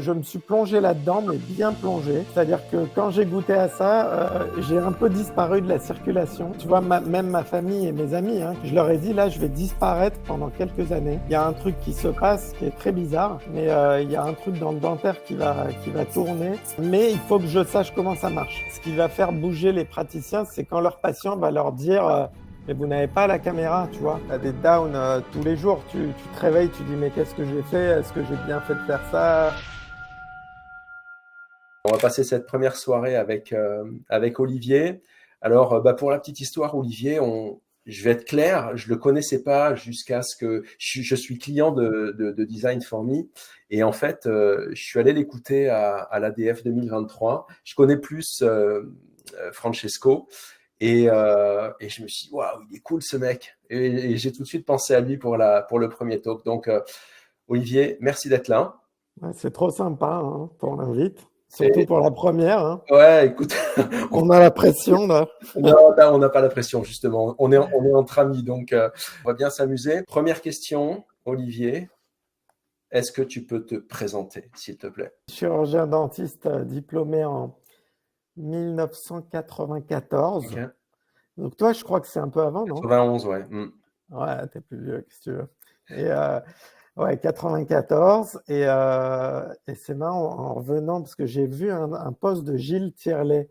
Je me suis plongé là-dedans, mais bien plongé. C'est-à-dire que quand j'ai goûté à ça, j'ai un peu disparu de la circulation. Tu vois, même ma famille et mes amis, hein, je leur ai dit, là, je vais disparaître pendant quelques années. Il y a un truc qui se passe qui est très bizarre, mais il y a un truc dans le dentaire qui va tourner. Mais il faut que je sache comment ça marche. Ce qui va faire bouger les praticiens, c'est quand leur patient va leur dire... mais vous n'avez pas la caméra, tu vois. Tu as des downs tous les jours. Tu te réveilles, tu dis mais qu'est-ce que j'ai fait? Est-ce que j'ai bien fait de faire ça? On va passer cette première soirée avec Olivier. Alors, pour la petite histoire, Olivier, je vais être clair, je le connaissais pas jusqu'à ce que je suis client de Design for Me. Et en fait, je suis allé l'écouter à l'ADF 2023. Je connais plus Francesco. Et je me suis dit, waouh, il est cool ce mec. Et j'ai tout de suite pensé à lui pour le premier talk. Donc, Olivier, merci d'être là. Ouais, c'est trop sympa hein, pour l'invite. Surtout Et, pour la première. Hein. ouais, écoute, On a la pression là. non, là, on n'a pas la pression, justement. On est entre amis, donc on va bien s'amuser. Première question, Olivier, est-ce que tu peux te présenter, s'il te plaît? Chirurgien dentiste diplômé en 1994. Ok. Donc toi, je crois que c'est un peu avant, non? 91, ouais. Ouais, t'es plus vieux, qu'est-ce que tu veux. Et ouais, 94. Et c'est marrant en revenant parce que j'ai vu un post de Gilles Thierlet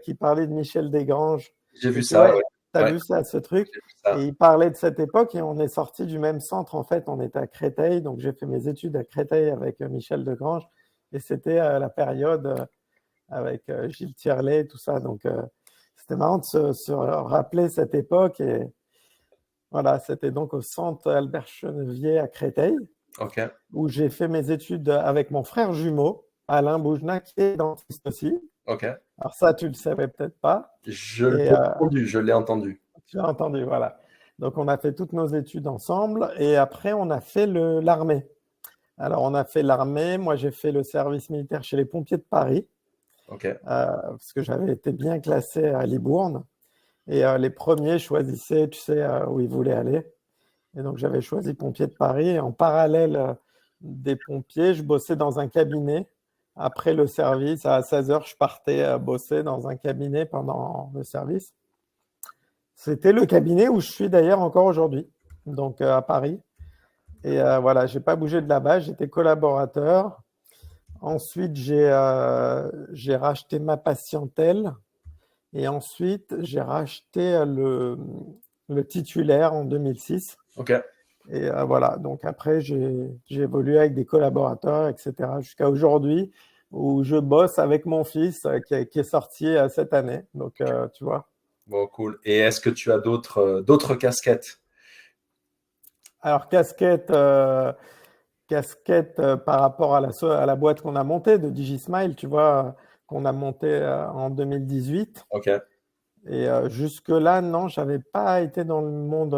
qui parlait de Michel Desgranges. J'ai vu Et tu ça, vois, ouais. t'as Ouais, vu ça, ce truc? j'ai vu ça. Et il parlait de cette époque et on est sorti du même centre. En fait, on était à Créteil. Donc j'ai fait mes études à Créteil avec Michel Desgranges. Et c'était la période avec Gilles Thierlet et tout ça. Donc c'était marrant de se rappeler cette époque. Et voilà, c'était donc au centre Albert Chenevier à Créteil, Ok, où j'ai fait mes études avec mon frère jumeau, Alain Boujna, qui est dentiste aussi. ok. Alors ça, tu le savais peut-être pas. Je l'ai Et entendu, je l'ai entendu. tu as entendu, voilà. Donc on a fait toutes nos études ensemble et après on a fait l'armée. Alors on a fait l'armée, moi j'ai fait le service militaire chez les pompiers de Paris, Ok, parce que j'avais été bien classé à Libourne. Et les premiers choisissaient, tu sais, où ils voulaient aller. Et donc j'avais choisi pompiers de Paris. Et en parallèle des pompiers, je bossais dans un cabinet. Après le service, à 16 heures, je partais bosser dans un cabinet pendant le service. C'était le cabinet où je suis d'ailleurs encore aujourd'hui, donc à Paris. Et voilà, j'ai pas bougé de là-bas, j'étais collaborateur. Ensuite, j'ai racheté ma patientèle et ensuite j'ai racheté le titulaire en 2006. ok. Et voilà, donc après, j'ai évolué avec des collaborateurs, etc., jusqu'à aujourd'hui, où je bosse avec mon fils qui est sorti cette année. Donc, tu vois. Bon, cool. Et est-ce que tu as d'autres casquettes? Alors, casquette par rapport à la boîte qu'on a montée de DigiSmile, tu vois, qu'on a montée en 2018. Ok, Et jusque-là, non, j'avais pas été dans le monde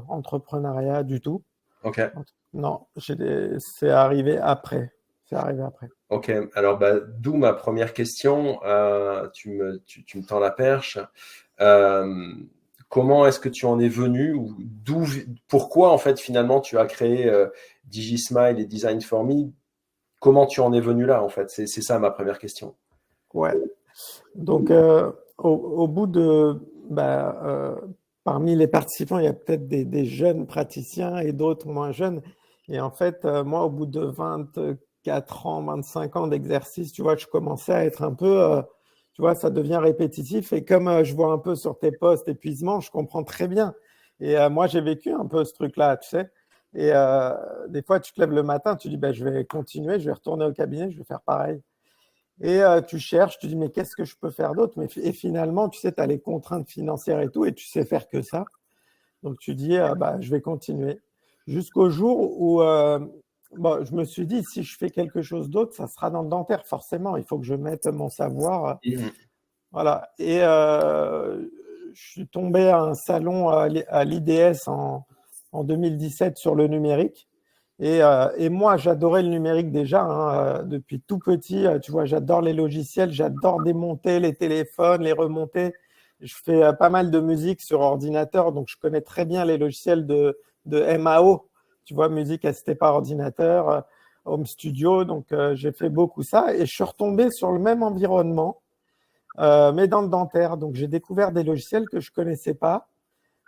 entrepreneuriat du tout. ok. Non, c'est arrivé après. C'est arrivé après. Ok, alors d'où ma première question. Tu me tends la perche. Euh, Comment est-ce que tu en es venu ou pourquoi en fait finalement tu as créé DigiSmile et Design for Me? Comment tu en es venu là en fait? C'est ça ma première question. Ouais. Donc, au bout parmi les participants, il y a peut-être des jeunes praticiens et d'autres moins jeunes. Et en fait, moi, au bout de 24 ans, 25 ans d'exercice, tu vois, je commençais à être un peu, tu vois, ça devient répétitif. Et comme je vois un peu sur tes posts épuisement, je comprends très bien. Et moi, j'ai vécu un peu ce truc-là, tu sais. Et des fois, tu te lèves le matin, tu dis, je vais continuer, je vais retourner au cabinet, je vais faire pareil. Et tu cherches, tu dis, mais qu'est-ce que je peux faire d'autre? Et finalement, tu sais, tu as les contraintes financières et tout, et tu sais faire que ça. Donc, tu dis, je vais continuer. Jusqu'au jour où je me suis dit, si je fais quelque chose d'autre, ça sera dans le dentaire, forcément. Il faut que je mette mon savoir. Mhm. Voilà. Et je suis tombé à un salon à l'IDS en 2017 sur le numérique. Et moi, j'adorais le numérique déjà, hein, depuis tout petit. Tu vois, j'adore les logiciels, j'adore démonter les téléphones, les remonter. Je fais pas mal de musique sur ordinateur, donc je connais très bien les logiciels de MAO. Tu vois, musique assistée par ordinateur. home studio. Donc, j'ai fait beaucoup ça et je suis retombé sur le même environnement, mais dans le dentaire. Donc, j'ai découvert des logiciels que je connaissais pas,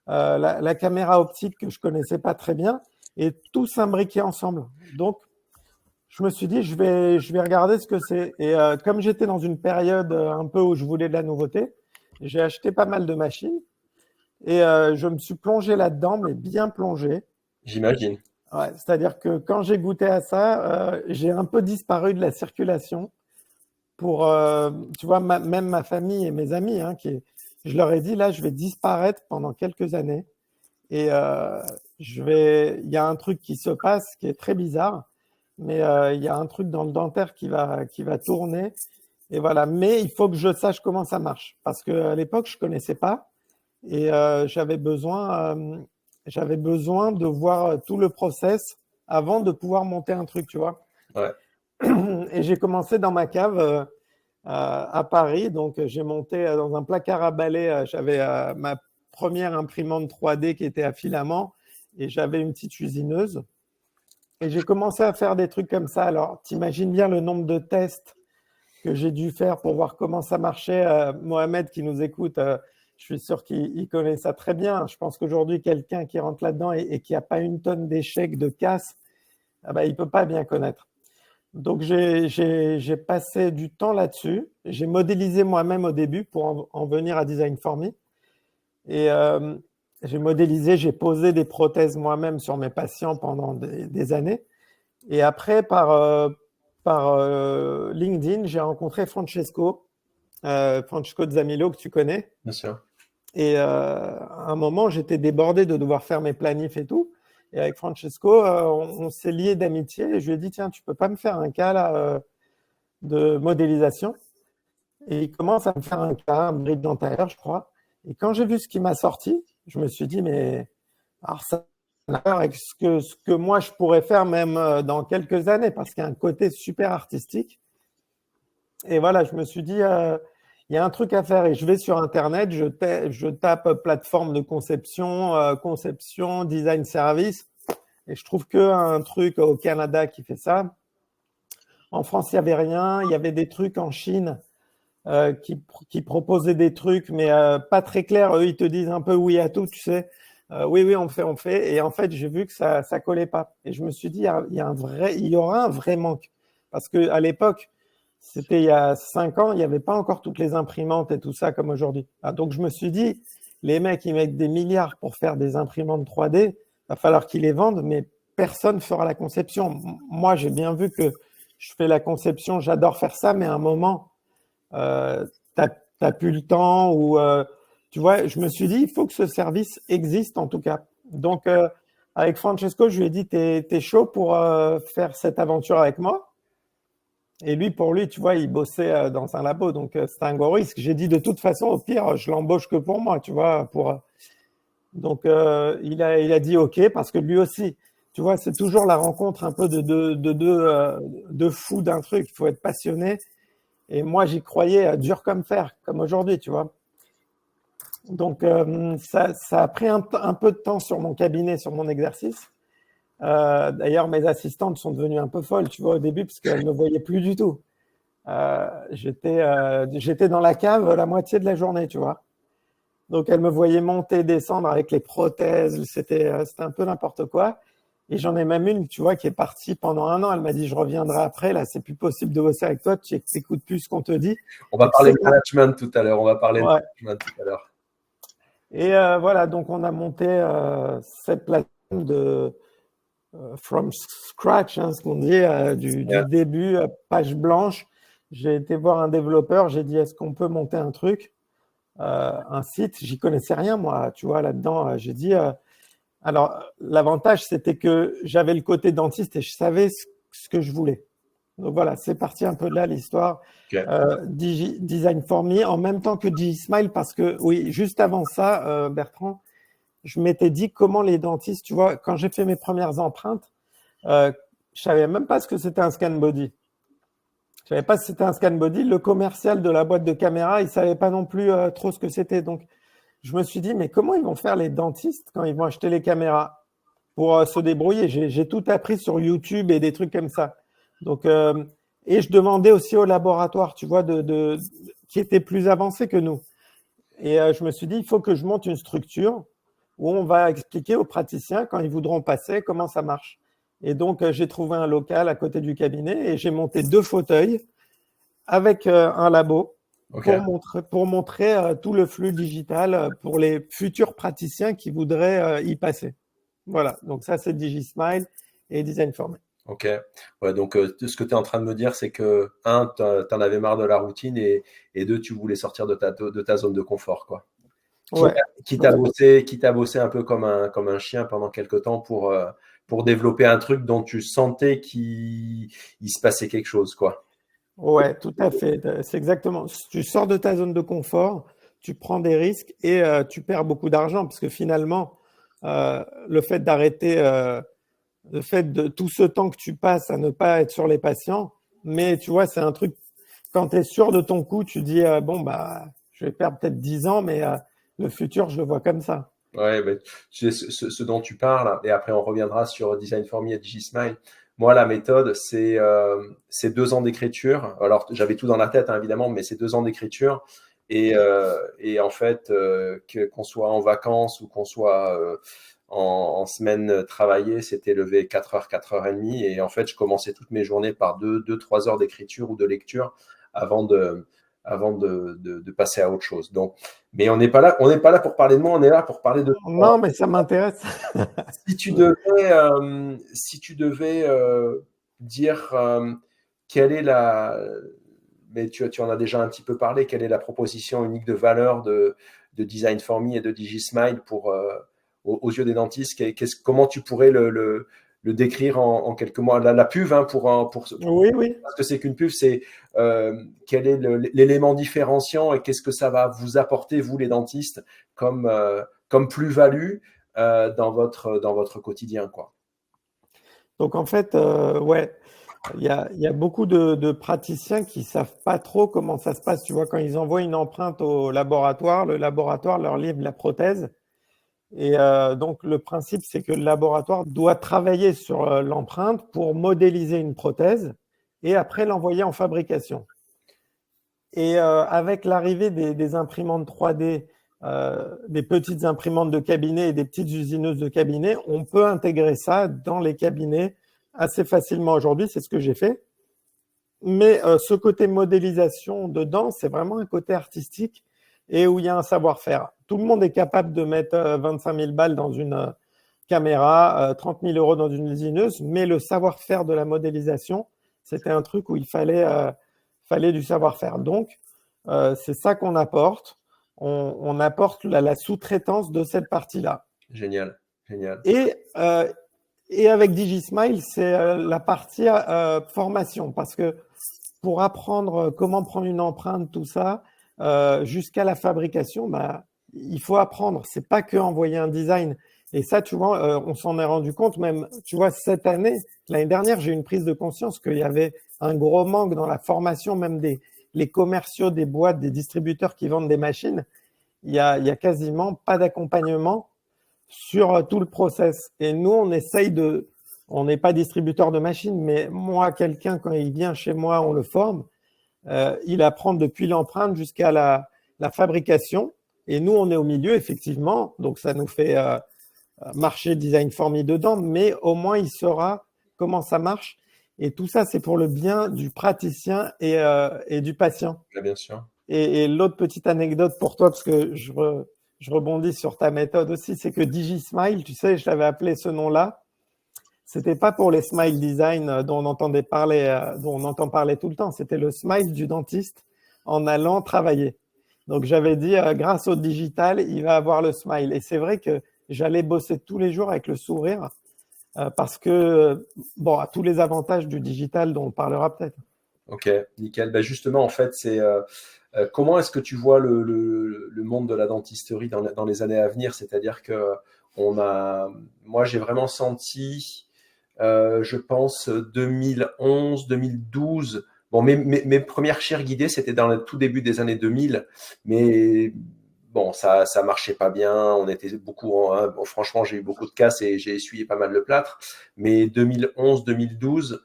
la caméra optique que je connaissais pas très bien et tout s'imbriquait ensemble. Donc, je me suis dit, je vais regarder ce que c'est. Et comme j'étais dans une période un peu où je voulais de la nouveauté, j'ai acheté pas mal de machines et je me suis plongé là-dedans, mais bien plongé. J'imagine. Ouais, c'est-à-dire que quand j'ai goûté à ça, j'ai un peu disparu de la circulation pour, tu vois, même ma famille et mes amis, hein, je leur ai dit, là, je vais disparaître pendant quelques années et il y a un truc qui se passe qui est très bizarre, mais il y a un truc dans le dentaire qui va tourner et voilà. Mais il faut que je sache comment ça marche parce qu'à l'époque, je connaissais pas et j'avais besoin de voir tout le process avant de pouvoir monter un truc, tu vois. Ouais. Et j'ai commencé dans ma cave à Paris. Donc, j'ai monté dans un placard à balai. J'avais ma première imprimante 3D qui était à filament et j'avais une petite usineuse. Et j'ai commencé à faire des trucs comme ça. Alors, t'imagines bien le nombre de tests que j'ai dû faire pour voir comment ça marchait. Mohamed qui nous écoute, je suis sûr qu'il connaît ça très bien. Je pense qu'aujourd'hui, quelqu'un qui rentre là-dedans et qui n'a pas une tonne d'échecs, de casse, ah bah, il ne peut pas bien connaître. Donc, j'ai passé du temps là-dessus. J'ai modélisé moi-même au début pour en venir à Design for Me. Et j'ai modélisé, j'ai posé des prothèses moi-même sur mes patients pendant des années. Et après, par LinkedIn, j'ai rencontré Francesco Zamilo, que tu connais. Bien sûr. Et à un moment, j'étais débordé de devoir faire mes planifs et tout. Et avec Francesco, on s'est liés d'amitié. Et je lui ai dit, tiens, tu peux pas me faire un cas là, de modélisation? Et il commence à me faire un cas, un bridge dentaire, je crois. Et quand j'ai vu ce qu'il m'a sorti, je me suis dit, mais alors ça n'a rien à voir avec ce que moi je pourrais faire même dans quelques années, parce qu'il y a un côté super artistique. Et voilà, je me suis dit, il y a un truc à faire. Et je vais sur Internet, je tape plateforme de conception, conception, design service. Et je trouve qu'un truc au Canada qui fait ça. En France, il n'y avait rien. Il y avait des trucs en Chine qui proposaient des trucs, mais pas très clairs. Eux, ils te disent un peu oui à tout, tu sais. Oui, oui, on fait. Et en fait, j'ai vu que ça collait pas. Et je me suis dit, il y aura un vrai manque. Parce qu'à l'époque, c'était il y a 5 ans, il n'y avait pas encore toutes les imprimantes et tout ça comme aujourd'hui. Ah, donc, je me suis dit, les mecs, ils mettent des milliards pour faire des imprimantes 3D, il va falloir qu'ils les vendent, mais personne ne fera la conception. Moi, j'ai bien vu que je fais la conception, j'adore faire ça, mais à un moment, t'as plus le temps ou tu vois, je me suis dit, il faut que ce service existe en tout cas. Donc, avec Francesco, je lui ai dit, t'es chaud pour faire cette aventure avec moi? Et lui, pour lui, tu vois, il bossait dans un labo, donc c'était un gros risque. J'ai dit, de toute façon, au pire, je l'embauche que pour moi, tu vois. Donc, il a dit OK, parce que lui aussi, tu vois, c'est toujours la rencontre un peu de fous d'un truc. Il faut être passionné. Et moi, j'y croyais dur comme fer, comme aujourd'hui, tu vois. Donc, ça a pris un peu de temps sur mon cabinet, sur mon exercice. D'ailleurs, mes assistantes sont devenues un peu folles, tu vois, au début, parce qu'elles ne me voyaient plus du tout. J'étais dans la cave la moitié de la journée, tu vois. Donc, elles me voyaient monter, descendre avec les prothèses. C'était un peu n'importe quoi. Et j'en ai même une, tu vois, qui est partie pendant 1 an. Elle m'a dit, je reviendrai après. Là, c'est plus possible de bosser avec toi. Tu n'écoutes plus ce qu'on te dit. On va parler de management tout à l'heure. On va parler de Ouais. management tout à l'heure. Et voilà, donc on a monté cette plateforme de from scratch, hein, ce qu'on dit, du début, page blanche. J'ai été voir un développeur. J'ai dit, est-ce qu'on peut monter un truc, un site? J'y connaissais rien, moi, tu vois, là-dedans. J'ai dit... alors, l'avantage, c'était que j'avais le côté dentiste et je savais ce que je voulais. Donc voilà, c'est parti un peu de là l'histoire. Okay. Design for Me en même temps que DigiSmile, parce que oui, juste avant ça, Bertrand, je m'étais dit comment les dentistes, tu vois, quand j'ai fait mes premières empreintes, je savais même pas ce que c'était un scan body. Je savais pas si c'était un scan body. Le commercial de la boîte de caméra, il savait pas non plus trop ce que c'était. Donc, je me suis dit, mais comment ils vont faire les dentistes quand ils vont acheter les caméras pour se débrouiller? J'ai tout appris sur YouTube et des trucs comme ça. Donc, et je demandais aussi au laboratoire, tu vois, qui était plus avancé que nous. Et je me suis dit, il faut que je monte une structure où on va expliquer aux praticiens, quand ils voudront passer, comment ça marche. Et donc, j'ai trouvé un local à côté du cabinet et j'ai monté 2 fauteuils avec un labo Ok. pour montrer tout le flux digital pour les futurs praticiens qui voudraient y passer. Voilà, donc ça, c'est DigiSmile et Design for Me. Ok. Ouais, donc ce que tu es en train de me dire, c'est que, un, t'en avais marre de la routine et deux, tu voulais sortir de ta zone de confort, quoi. Quitte Ouais, quitte à bosser, quitte à bosser un peu comme un chien pendant quelque temps pour développer un truc dont tu sentais qu'il il se passait quelque chose, quoi. ouais, tout à fait. C'est exactement. Tu sors de ta zone de confort, tu prends des risques et tu perds beaucoup d'argent parce que finalement, le fait d'arrêter, le fait de tout ce temps que tu passes à ne pas être sur les patients, mais tu vois, c'est un truc, quand tu es sûr de ton coup, tu dis, bon, bah, je vais perdre peut-être 10 ans, mais le futur, je le vois comme ça. Ouais, mais tu sais, ce dont tu parles, et après on reviendra sur Design for Me et DigiSmile. Moi, la méthode, c'est 2 ans d'écriture. Alors, j'avais tout dans la tête, hein, évidemment, mais c'est 2 ans d'écriture. Et en fait, qu'on soit en vacances ou qu'on soit en semaine travaillée, c'était levé 4 heures, 4 heures et demie. Et en fait, je commençais toutes mes journées par 3 heures d'écriture ou de lecture avant de, avant de passer à autre chose. Donc, mais on n'est pas là pour parler de moi, on est là pour parler de toi. Non, mais ça m'intéresse. Si tu devais dire quelle est la, mais tu en as déjà un petit peu parlé, quelle est la proposition unique de valeur de Design for Me et de DigiSmile aux yeux des dentistes, comment tu pourrais le décrire en quelques mots? La PUV, hein, Oui, oui. parce que c'est qu'une PUV, c'est quel est l'élément différenciant et qu'est-ce que ça va vous apporter, vous les dentistes, comme plus-value dans votre quotidien, quoi. Donc en fait, ouais, il y a beaucoup de praticiens qui savent pas trop comment ça se passe. Tu vois, quand ils envoient une empreinte au laboratoire, le laboratoire leur livre la prothèse. Et donc le principe, c'est que le laboratoire doit travailler sur l'empreinte pour modéliser une prothèse et après l'envoyer en fabrication. Et avec l'arrivée des imprimantes 3D, des petites imprimantes de cabinet et des petites usineuses de cabinet, on peut intégrer ça dans les cabinets assez facilement aujourd'hui. C'est ce que j'ai fait. Mais ce côté modélisation dedans, c'est vraiment un côté artistique et où il y a un savoir-faire. Tout le monde est capable de mettre 25 000 balles dans une caméra, 30 000 euros dans une usineuse, mais le savoir-faire de la modélisation, c'était un truc où il fallait du savoir-faire. Donc, c'est ça qu'on apporte. On apporte la sous-traitance de cette partie-là. Génial, génial. Et, euh, et avec DigiSmile, c'est la partie formation, parce que pour apprendre comment prendre une empreinte, tout ça, jusqu'à la fabrication, bah, il faut apprendre. C'est pas que envoyer un design. Et ça, tu vois, on s'en est rendu compte même, tu vois, cette année, l'année dernière, j'ai eu une prise de conscience qu'il y avait un gros manque dans la formation, même les commerciaux, des boîtes, des distributeurs qui vendent des machines. Il y a quasiment pas d'accompagnement sur tout le process. Et nous, on n'est pas distributeur de machines, mais moi, quelqu'un, quand il vient chez moi, on le forme. Il apprend depuis l'empreinte jusqu'à la fabrication. Et nous, on est au milieu, effectivement. Donc, ça nous fait marcher Design for Me dedans, mais au moins, il saura comment ça marche. Et tout ça, c'est pour le bien du praticien et du patient. Là, bien sûr. Et l'autre petite anecdote pour toi, parce que je rebondis sur ta méthode aussi, c'est que DigiSmile, tu sais, je l'avais appelé ce nom-là. C'était pas pour les smile design dont on entendait parler, dont on entend parler tout le temps. C'était le smile du dentiste en allant travailler. Donc j'avais dit, grâce au digital, il va avoir le smile. Et c'est vrai que j'allais bosser tous les jours avec le sourire parce que, bon, à tous les avantages du digital dont on parlera peut-être. Ok, nickel. Ben justement, en fait, c'est comment est-ce que tu vois le monde de la dentisterie dans les années à venir? C'est-à-dire que on a, moi, j'ai vraiment senti, je pense, 2011, 2012. Bon, mes premières chires guidées, c'était dans le tout début des années 2000, mais bon, ça marchait pas bien. On était beaucoup, hein, bon, franchement, j'ai eu beaucoup de casses et j'ai essuyé pas mal de plâtre. Mais 2011, 2012,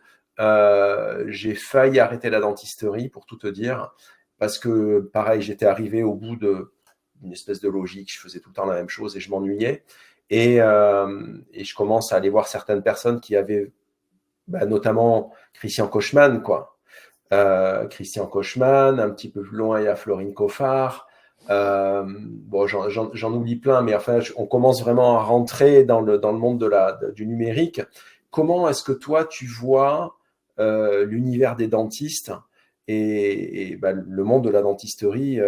j'ai failli arrêter la dentisterie, pour tout te dire, parce que, pareil, j'étais arrivé au bout d'une espèce de logique, je faisais tout le temps la même chose et je m'ennuyais. Et je commence à aller voir certaines personnes qui avaient, notamment Christian Kochman, quoi. Christian Kochman, un petit peu plus loin, il y a Florine Coffard. Bon, j'en oublie plein, mais enfin, on commence vraiment à rentrer dans le monde du numérique. Comment est-ce que toi, tu vois l'univers des dentistes et le monde de la dentisterie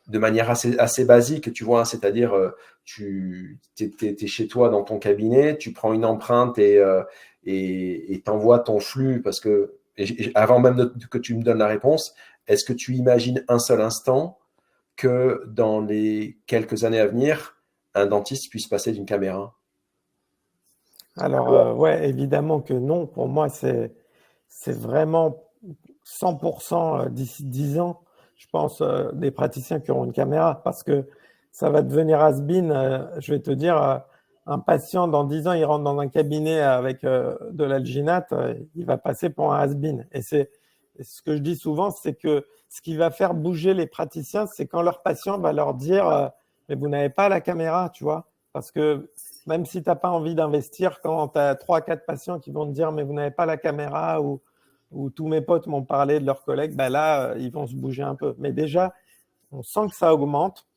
de manière assez basique, tu vois, c'est-à-dire tu es chez toi dans ton cabinet, tu prends une empreinte et t'envoies ton flux parce que avant même que tu me donnes la réponse, est-ce que tu imagines un seul instant que dans les quelques années à venir, un dentiste puisse passer d'une caméra? Alors, ouais, évidemment que non. Pour moi, c'est vraiment 100% d'ici 10 ans, je pense, des praticiens qui auront une caméra parce que ça va devenir has-been. Je vais te dire, un patient, dans 10 ans, il rentre dans un cabinet avec de l'alginate, il va passer pour un has-been. Et ce que je dis souvent, c'est que ce qui va faire bouger les praticiens, c'est quand leur patient va leur dire mais vous n'avez pas la caméra, tu vois, parce que même si tu n'as pas envie d'investir, quand tu as 3-4 patients qui vont te dire mais vous n'avez pas la caméra ou tous mes potes m'ont parlé de leurs collègues, ben là, ils vont se bouger un peu. Mais déjà, on sent que ça augmente.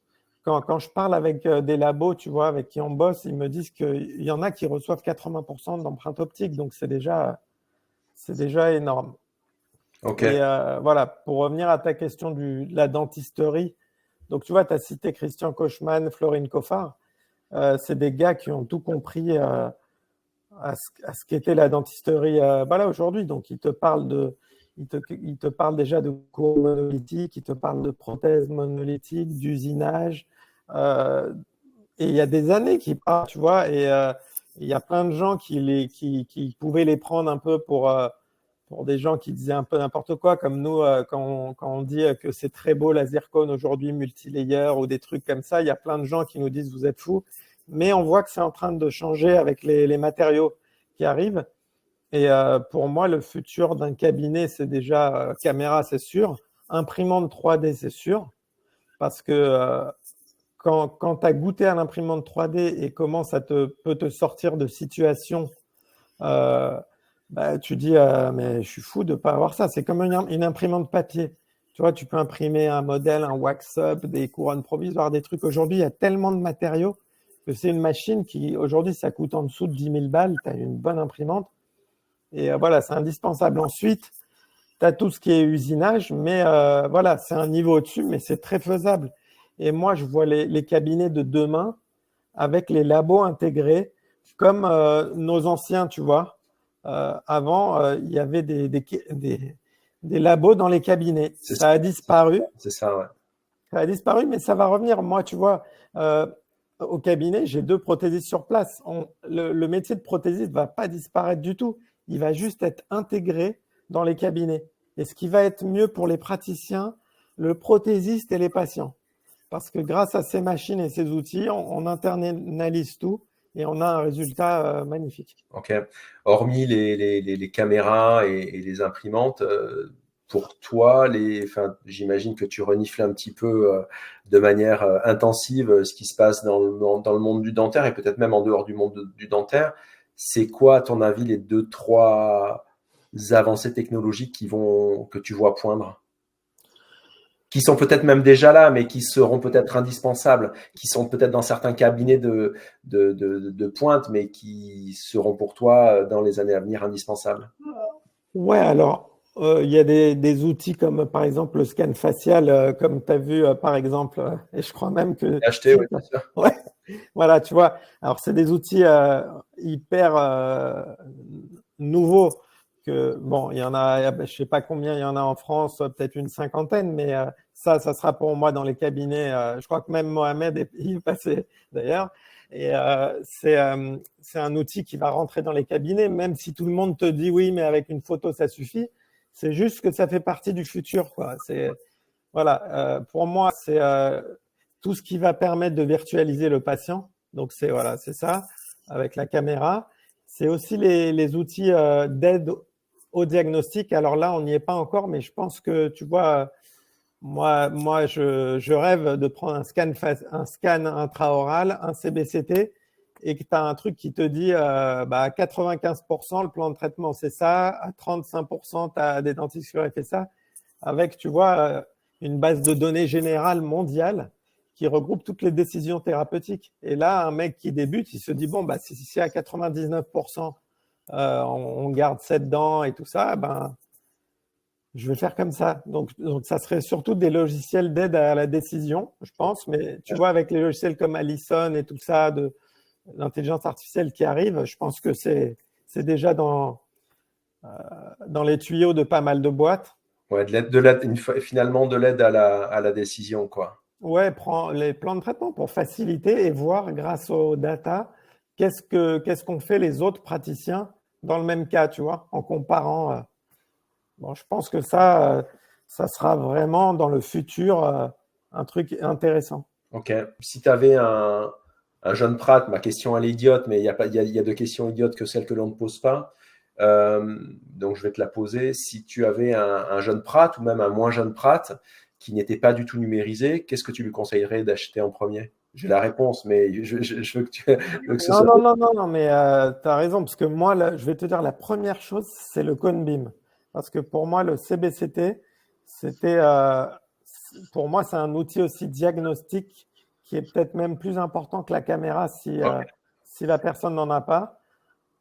Quand je parle avec des labos, tu vois, avec qui on bosse, ils me disent qu'il y en a qui reçoivent 80% d'empreintes optiques. Donc, c'est déjà énorme. Ok. Et voilà, pour revenir à ta question de la dentisterie, donc tu vois, tu as cité Christian Kochman, Florine Coffard. C'est des gars qui ont tout compris à ce qu'était la dentisterie voilà, aujourd'hui. Donc, ils te parlent déjà de cours monolithiques, ils te parlent de prothèses monolithiques, d'usinage. Et il y a des années qui partent, tu vois, et il y a plein de gens qui pouvaient les prendre un peu pour des gens qui disaient un peu n'importe quoi, comme nous, quand on dit que c'est très beau la zircone aujourd'hui, multilayer ou des trucs comme ça, il y a plein de gens qui nous disent vous êtes fous. Mais on voit que c'est en train de changer avec les matériaux qui arrivent. Et pour moi, le futur d'un cabinet, c'est déjà caméra, c'est sûr. Imprimante 3D, c'est sûr. Parce que quand tu as goûté à l'imprimante 3D et comment ça peut te sortir de situations, euh, tu dis mais je suis fou de ne pas avoir ça. C'est comme une imprimante papier. Tu vois, tu peux imprimer un modèle, un wax-up, des couronnes provisoires, des trucs. Aujourd'hui, il y a tellement de matériaux que c'est une machine qui, aujourd'hui, ça coûte en dessous de 10 000 balles. Tu as une bonne imprimante. Et voilà, c'est indispensable. Ensuite, tu as tout ce qui est usinage, mais voilà, c'est un niveau au-dessus, mais c'est très faisable. Et moi, je vois les cabinets de demain avec les labos intégrés, comme nos anciens, tu vois. Avant, il y avait des labos dans les cabinets. Ça a disparu. C'est ça, ouais. Ça a disparu, mais ça va revenir. Moi, tu vois, au cabinet, j'ai 2 prothésistes sur place. Le métier de prothésiste ne va pas disparaître du tout. Il va juste être intégré dans les cabinets. Et ce qui va être mieux pour les praticiens, le prothésiste et les patients. Parce que grâce à ces machines et ces outils, on internalise tout et on a un résultat magnifique. Ok. Hormis les caméras et les imprimantes, pour toi, j'imagine que tu renifles un petit peu de manière intensive ce qui se passe dans le monde du dentaire et peut-être même en dehors du monde du dentaire. C'est quoi, à ton avis, les 2-3 avancées technologiques que tu vois poindre? Qui sont peut-être même déjà là, mais qui seront peut-être indispensables, qui sont peut-être dans certains cabinets de pointe, mais qui seront pour toi, dans les années à venir, indispensables. Ouais, alors, il y a des outils comme par exemple le scan facial, comme tu as vu par exemple, et je crois même que Acheter, si, oui, bien sûr. ouais, voilà, tu vois. Alors, c'est des outils hyper nouveaux que, bon, il y en a, je sais pas combien il y en a en France, peut-être une cinquantaine, mais ça sera pour moi dans les cabinets. Je crois que même Mohamed il est passé d'ailleurs. Et c'est un outil qui va rentrer dans les cabinets, même si tout le monde te dit oui, mais avec une photo, ça suffit. C'est juste que ça fait partie du futur, quoi. Voilà, pour moi, c'est tout ce qui va permettre de virtualiser le patient. Donc, c'est ça, avec la caméra. c'est aussi les outils d'aide au diagnostic. Alors là, on n'y est pas encore, mais je pense que, tu vois, moi je rêve de prendre un scan intraoral, un CBCT, et que tu as un truc qui te dit à 95%, le plan de traitement, c'est ça, à 35%, tu as des dentistes qui auraient fait ça, avec, tu vois, une base de données générale mondiale qui regroupe toutes les décisions thérapeutiques. Et là, un mec qui débute, il se dit, bon, si à 99%, on garde cette dent et tout ça, je vais faire comme ça. Donc, ça serait surtout des logiciels d'aide à la décision, je pense. Mais tu vois, avec les logiciels comme Allison et tout ça, de l'intelligence artificielle qui arrive, je pense que c'est déjà dans les tuyaux de pas mal de boîtes. Ouais, finalement de l'aide à la décision, quoi. Ouais, prends les plans de traitement pour faciliter et voir grâce aux data qu'est-ce qu'ont fait les autres praticiens dans le même cas, tu vois, en comparant. Bon, je pense que ça sera vraiment dans le futur un truc intéressant. Ok. Si tu avais un jeune Prat, ma question elle est idiote, mais il y a pas, il y a de questions idiotes que celles que l'on ne pose pas. Donc je vais te la poser. Si tu avais un jeune Prat ou même un moins jeune Prat qui n'était pas du tout numérisé, qu'est-ce que tu lui conseillerais d'acheter en premier? J'ai la réponse, mais je veux je veux que ce Non, soit. non, non, non, non, mais tu as raison, parce que moi, là, je vais te dire, la première chose, c'est le Conbeam. Parce que pour moi, le CBCT, c'était, pour moi, c'est un outil aussi diagnostique qui est peut-être même plus important que la caméra Ok, si la personne n'en a pas.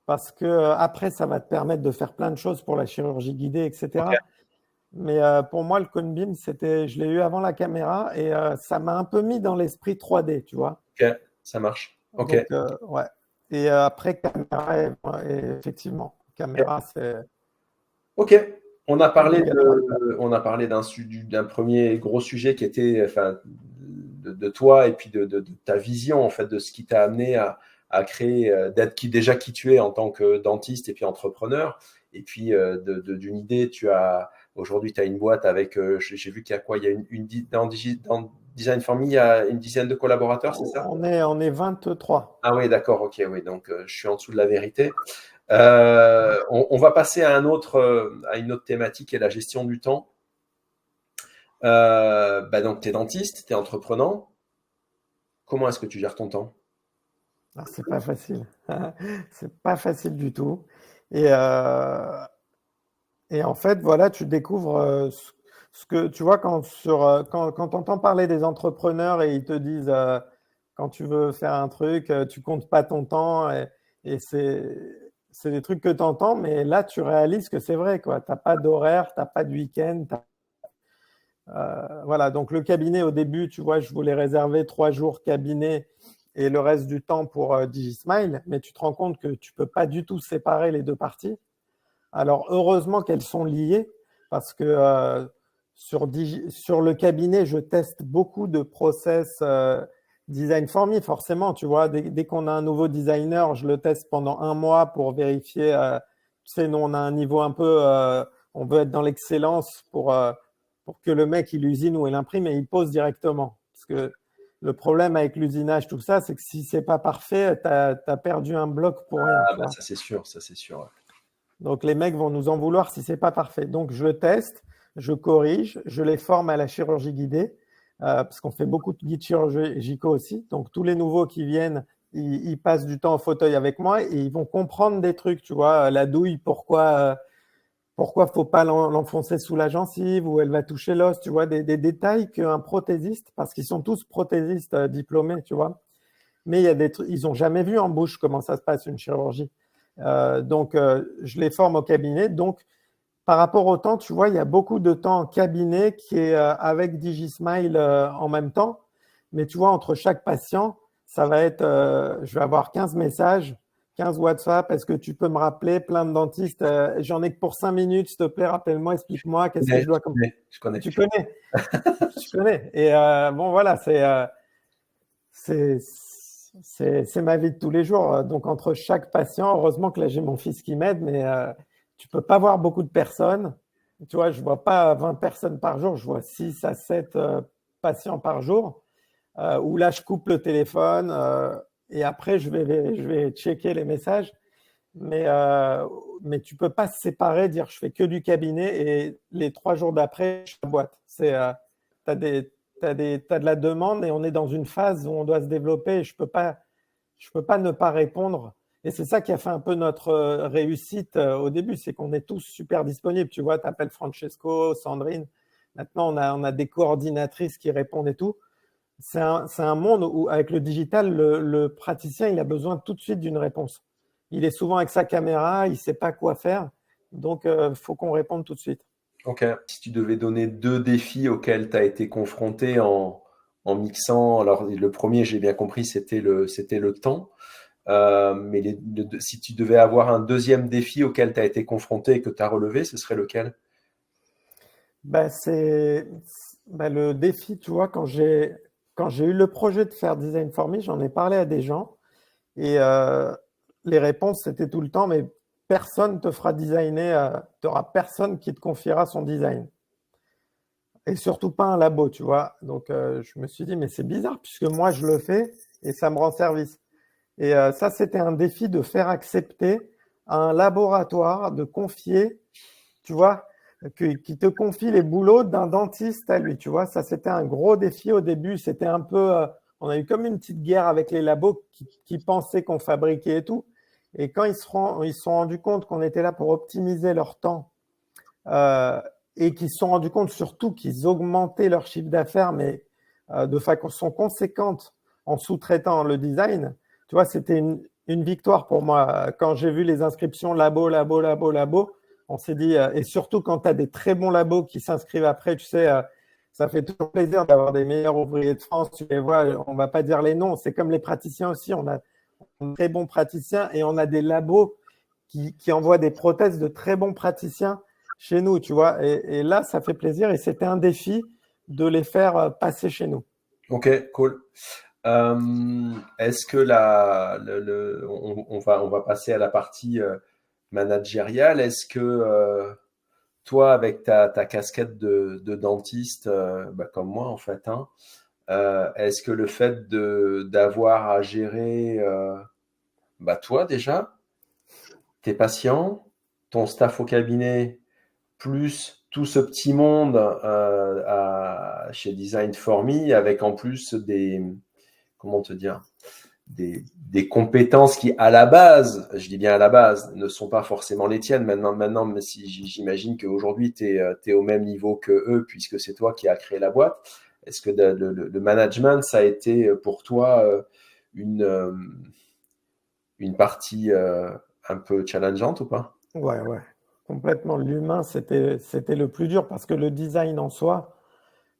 Parce que après, ça va te permettre de faire plein de choses pour la chirurgie guidée, ok, etc. Mais pour moi, le Conbeam, je l'ai eu avant la caméra et ça m'a un peu mis dans l'esprit 3D, tu vois. ok, ça marche. Ok. Donc, ouais. Et après, caméra, effectivement, caméra, c'est Ok, obligatoire. on a parlé d'un premier gros sujet qui était, enfin, de toi et puis de ta vision en fait de ce qui t'a amené à créer, d'être déjà qui tu es en tant que dentiste et puis entrepreneur. Et puis d'une idée, aujourd'hui tu as une boîte avec, j'ai vu qu'il y a quoi, il y a dans Design for Me, il y a une dizaine de collaborateurs, c'est ça? On est 23. Ah oui, d'accord, ok, oui, donc je suis en dessous de la vérité. On va passer à une autre thématique qui est la gestion du temps. Donc, tu es dentiste, tu es entreprenant. Comment est-ce que tu gères ton temps? Ah, c'est pas facile. C'est pas facile du tout. Et, euh, et en fait, voilà, tu découvres ce que tu vois quand tu entends parler des entrepreneurs et ils te disent quand tu veux faire un truc, tu comptes pas ton temps et c'est des trucs que tu entends, mais là, tu réalises que c'est vrai, quoi. T'as pas d'horaire, t'as pas de week-end. Voilà, donc le cabinet, au début, tu vois, je voulais réserver 3 jours cabinet et le reste du temps pour DigiSmile, mais tu te rends compte que tu peux pas du tout séparer les deux parties. Alors, heureusement qu'elles sont liées parce que sur le cabinet, je teste beaucoup de process design for me, forcément. Tu vois, dès qu'on a un nouveau designer, je le teste pendant un mois pour vérifier. Tu sais, nous, on a un niveau un peu, on veut être dans l'excellence pour que le mec, il usine ou il imprime et il pose directement. Parce que le problème avec l'usinage, tout ça, c'est que si c'est pas parfait, tu as perdu un bloc pour rien, Ah tu bah vois. ça c'est sûr. Ouais. Donc les mecs vont nous en vouloir si c'est pas parfait. Donc je teste, je corrige, je les forme à la chirurgie guidée parce qu'on fait beaucoup de guides chirurgicaux aussi. Donc tous les nouveaux qui viennent, ils passent du temps au fauteuil avec moi et ils vont comprendre des trucs, tu vois, la douille, pourquoi faut pas l'enfoncer sous la gencive ou elle va toucher l'os, tu vois, des détails qu'un prothésiste, parce qu'ils sont tous prothésistes diplômés, tu vois, mais il y a ils ont jamais vu en bouche comment ça se passe une chirurgie. Donc, je les forme au cabinet. Donc, par rapport au temps, tu vois, il y a beaucoup de temps en cabinet qui est avec DigiSmile en même temps. Mais tu vois, entre chaque patient, ça va être, je vais avoir 15 messages, 15 WhatsApp. Est-ce que tu peux me rappeler plein de dentistes j'en ai que pour 5 minutes, s'il te plaît, rappelle-moi, explique-moi, qu'est-ce que je dois comme. Je connais. Tu connais, tu connais. Et bon, voilà, c'est, c'est ma vie de tous les jours. Donc, entre chaque patient, heureusement que là, j'ai mon fils qui m'aide, mais tu peux pas voir beaucoup de personnes. Tu vois, je vois pas 20 personnes par jour, je vois 6 à 7 patients par jour, où là, je coupe le téléphone et après, je vais checker les messages. mais tu peux pas se séparer, dire je fais que du cabinet et les 3 jours d'après, je fais la boîte. T'as de la demande et on est dans une phase où on doit se développer et je peux pas ne pas répondre. Et c'est ça qui a fait un peu notre réussite au début, c'est qu'on est tous super disponibles. Tu vois, tu appelles Francesco, Sandrine. Maintenant, on a des coordinatrices qui répondent et tout. C'est un monde où, avec le digital, le praticien, il a besoin tout de suite d'une réponse. Il est souvent avec sa caméra, il ne sait pas quoi faire. Donc, il faut qu'on réponde tout de suite. Ok. Si tu devais donner 2 défis auxquels tu as été confronté en mixant, alors le premier, j'ai bien compris, c'était le temps. Mais si tu devais avoir un deuxième défi auquel tu as été confronté et que tu as relevé, ce serait lequel? Bah, le défi, tu vois, quand j'ai eu le projet de faire Design for Me, j'en ai parlé à des gens et les réponses, c'était tout le temps, mais personne te fera designer, tu n'auras personne qui te confiera son design. Et surtout pas un labo, tu vois. Donc, je me suis dit, mais c'est bizarre puisque moi, je le fais et ça me rend service. Et ça, c'était un défi de faire accepter à un laboratoire de confier, tu vois, qui te confie les boulots d'un dentiste à lui, tu vois. Ça, c'était un gros défi au début. C'était un peu, on a eu comme une petite guerre avec les labos qui pensaient qu'on fabriquait et tout. Et quand ils se sont rendus compte qu'on était là pour optimiser leur temps euh, et qu'ils se sont rendus compte surtout qu'ils augmentaient leur chiffre d'affaires, mais de façon conséquente en sous-traitant le design, tu vois, c'était une victoire pour moi. Quand j'ai vu les inscriptions labo, on s'est dit, et surtout quand tu as des très bons labos qui s'inscrivent après, tu sais, ça fait toujours plaisir d'avoir des meilleurs ouvriers de France. Tu les vois, on va pas dire les noms. C'est comme les praticiens aussi. On a de très bons praticiens et on a des labos qui envoient des prothèses de très bons praticiens chez nous, tu vois. Et là, ça fait plaisir et c'était un défi de les faire passer chez nous. Ok, cool. Est-ce que on va passer à la partie managériale. Est-ce que toi, avec ta casquette de dentiste, bah, comme moi en fait, hein, est-ce que le fait d'avoir à gérer, bah, toi déjà, tes patients, ton staff au cabinet, plus tout ce petit monde chez Design for Me, avec en plus comment te dire, des compétences qui, à la base, je dis bien à la base, ne sont pas forcément les tiennes. Maintenant, mais si j'imagine qu'aujourd'hui, tu es, au même niveau que eux, puisque c'est toi qui as créé la boîte. Est-ce que le management, ça a été pour toi une, euh, une partie un peu challengeante ou pas? Ouais, ouais, complètement. L'humain, c'était le plus dur parce que le design en soi,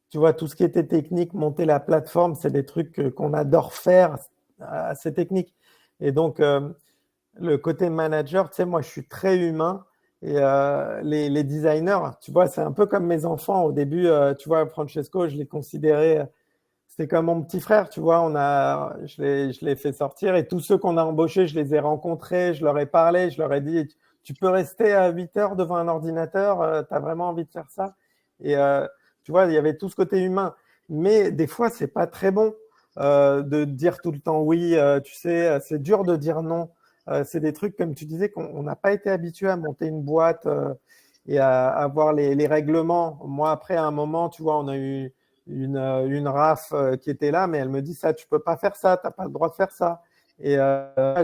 tu vois, tout ce qui était technique, monter la plateforme, c'est des trucs qu'on adore faire, assez technique. Et donc, le côté manager, tu sais, moi, je suis très humain. Et les designers, tu vois, c'est un peu comme mes enfants. Au début, tu vois, Francesco, je l'ai considéré, c'était comme mon petit frère, tu vois. Je l'ai fait sortir et tous ceux qu'on a embauchés, je les ai rencontrés, je leur ai parlé, je leur ai dit, tu peux rester à 8 heures devant un ordinateur, tu as vraiment envie de faire ça. Et tu vois, il y avait tout ce côté humain. Mais des fois, c'est pas très bon de dire tout le temps oui. Tu sais, c'est dur de dire non. C'est des trucs, comme tu disais, qu'on n'a pas été habitué à monter une boîte et à avoir les règlements. Moi, après, à un moment, tu vois, on a eu une RAF qui était là, mais elle me dit ça, tu peux pas faire ça, tu n'as pas le droit de faire ça. Et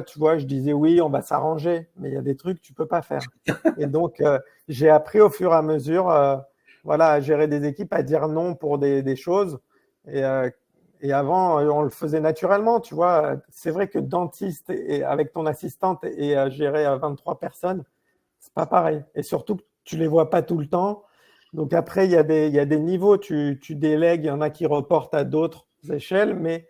tu vois, je disais oui, on va s'arranger, mais il y a des trucs que tu peux pas faire. Et donc, j'ai appris au fur et à mesure, voilà, à gérer des équipes, à dire non pour des choses. Et, euh, et avant, on le faisait naturellement, tu vois. C'est vrai que dentiste et avec ton assistante et gérer 23 personnes, c'est pas pareil. Et surtout, tu les vois pas tout le temps. Donc après, il y a des niveaux, tu délègues, il y en a qui reportent à d'autres échelles, mais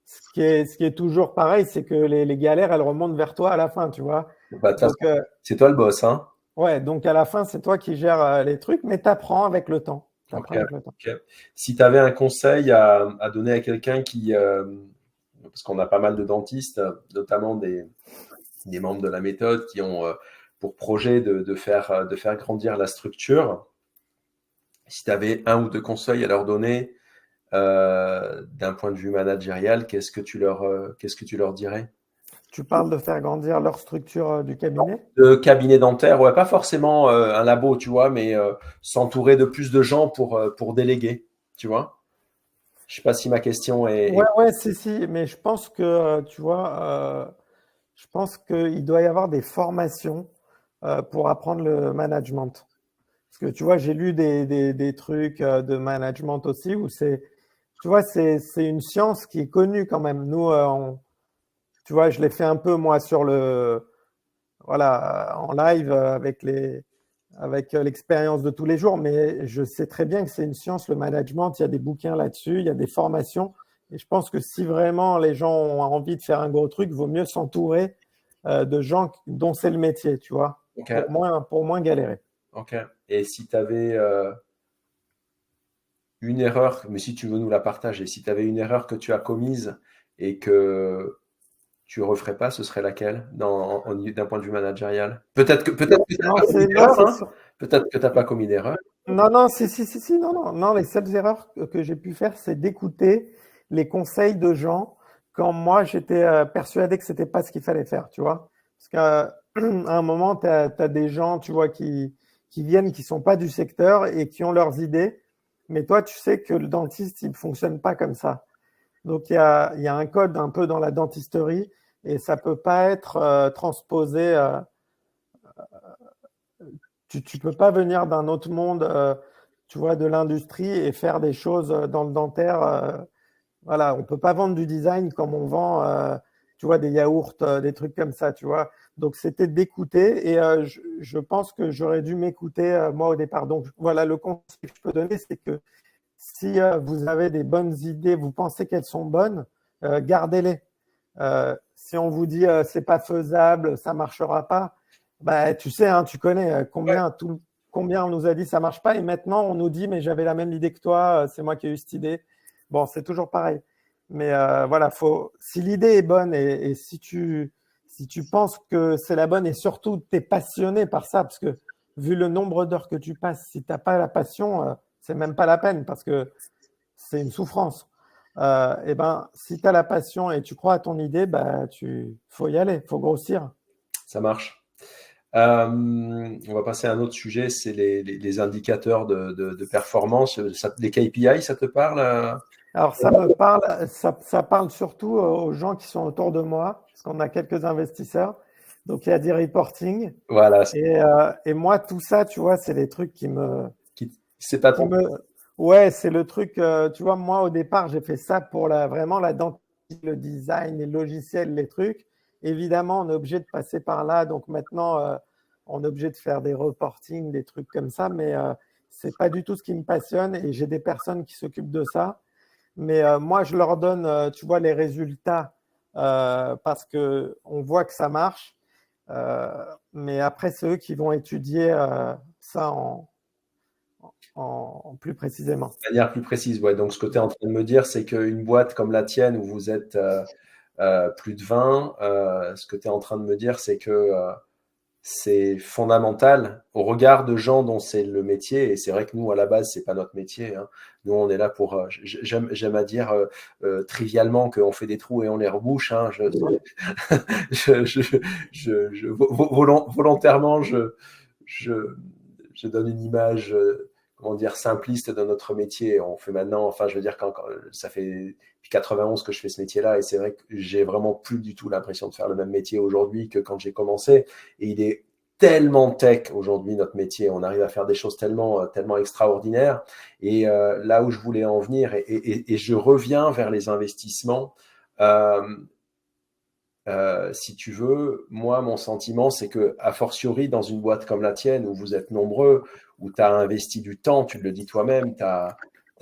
ce qui est toujours pareil, c'est que les galères, elles remontent vers toi à la fin, tu vois. Bah, de toute Donc, façon, c'est toi le boss, hein? ouais, donc à la fin, c'est toi qui gères les trucs, mais tu apprends avec le temps. Ok, T'apprends avec le temps. ok. Si tu avais un conseil à donner à quelqu'un qui, parce qu'on a pas mal de dentistes, notamment des membres de la méthode, qui ont pour projet de faire grandir la structure, si tu avais 1 ou 2 conseils à leur donner d'un point de vue managérial, qu'est-ce que tu leur dirais? Tu parles de faire grandir leur structure du cabinet? De cabinet dentaire, ouais, pas forcément un labo, tu vois, mais s'entourer de plus de gens pour déléguer, tu vois. Je sais pas si ma question Ouais, ouais, si, mais je pense que, tu vois, je pense qu'il doit y avoir des formations pour apprendre le management. Parce que, tu vois, j'ai lu des trucs de management aussi où tu vois, c'est une science qui est connue quand même. Nous, tu vois, je l'ai fait un peu, moi, voilà, en live avec l'expérience de tous les jours, mais je sais très bien que c'est une science, le management. Il y a des bouquins là-dessus, il y a des formations. Et je pense que si vraiment les gens ont envie de faire un gros truc, il vaut mieux s'entourer de gens dont c'est le métier, tu vois, Ok, pour moins galérer. ok. Et si tu avais une erreur, mais si tu veux nous la partager, si tu avais une erreur que tu as commise et que tu referais pas, ce serait laquelle d'un point de vue managérial? Peut-être que tu n'as Non, pas commis non, d'erreur, c'est hein? sûr. Peut-être que tu n'as pas commis d'erreur. Non, non, si, non, non, non, les seules erreurs que j'ai pu faire, c'est d'écouter les conseils de gens quand moi j'étais persuadé que c'était pas ce qu'il fallait faire, tu vois. Parce qu'à à un moment, tu as des gens, tu vois, qui viennent, qui sont pas du secteur et qui ont leurs idées, mais toi, tu sais que le dentiste, il fonctionne pas comme ça. Donc il y a un code un peu dans la dentisterie et ça peut pas être transposé. Tu peux pas venir d'un autre monde, tu vois, de l'industrie et faire des choses dans le dentaire. Voilà, on peut pas vendre du design comme on vend, tu vois, des yaourts, des trucs comme ça, tu vois. Donc c'était d'écouter et je pense que j'aurais dû m'écouter moi au départ. Donc voilà, le conseil que je peux donner, c'est que si vous avez des bonnes idées, vous pensez qu'elles sont bonnes, gardez-les. Si on vous dit c'est pas faisable, ça marchera pas, bah, tu sais, hein, tu connais Ouais. combien on nous a dit ça marche pas et maintenant on nous dit mais j'avais la même idée que toi, c'est moi qui ai eu cette idée. Bon, c'est toujours pareil. Mais voilà, si l'idée est bonne et si tu penses que c'est la bonne et surtout tu es passionné par ça, parce que vu le nombre d'heures que tu passes, si tu n'as pas la passion, c'est même pas la peine parce que c'est une souffrance. Et ben, si tu as la passion et tu crois à ton idée, bah, faut y aller, faut grossir. Ça marche. On va passer à un autre sujet, c'est les indicateurs de performance. Les KPI, ça te parle? Alors, ça me parle, ça parle surtout aux gens qui sont autour de moi, parce qu'on a quelques investisseurs. Donc, il y a des reporting. Voilà, Et moi, tout ça, tu vois, c'est les trucs c'est pas qui ton. me, ouais, c'est le truc, tu vois, moi, au départ, j'ai fait ça pour vraiment la dentiste, le design, les logiciels, les trucs. Évidemment, on est obligé de passer par là. Donc maintenant, on est obligé de faire des reporting, des trucs comme ça, mais c'est pas du tout ce qui me passionne et j'ai des personnes qui s'occupent de ça. Mais moi, je leur donne, tu vois, les résultats parce que on voit que ça marche. Euh, mais après, c'est eux qui vont étudier ça en plus précisément. De manière plus précise, ouais. Donc, ce que tu es en train de me dire, c'est qu'une boîte comme la tienne, où vous êtes plus de 20, ce que tu es en train de me dire, c'est que c'est fondamental au regard de gens dont c'est le métier. Et c'est vrai que nous, à la base, c'est pas notre métier, hein. Nous, on est là pour. J'aime à dire trivialement qu'on fait des trous et on les rebouche, hein. Je, je, volontairement, je, je donne une image, comment dire, simpliste de notre métier. On fait maintenant, enfin, je veux dire, quand ça fait depuis 91 que je fais ce métier-là, et c'est vrai que j'ai vraiment plus du tout l'impression de faire le même métier aujourd'hui que quand j'ai commencé. Et il est tellement tech aujourd'hui notre métier, on arrive à faire des choses tellement extraordinaires. Et là où je voulais en venir, et je reviens vers les investissements. Euh, si tu veux, moi, mon sentiment, c'est que, a fortiori, dans une boîte comme la tienne, où vous êtes nombreux, où tu as investi du temps, tu le dis toi-même, tu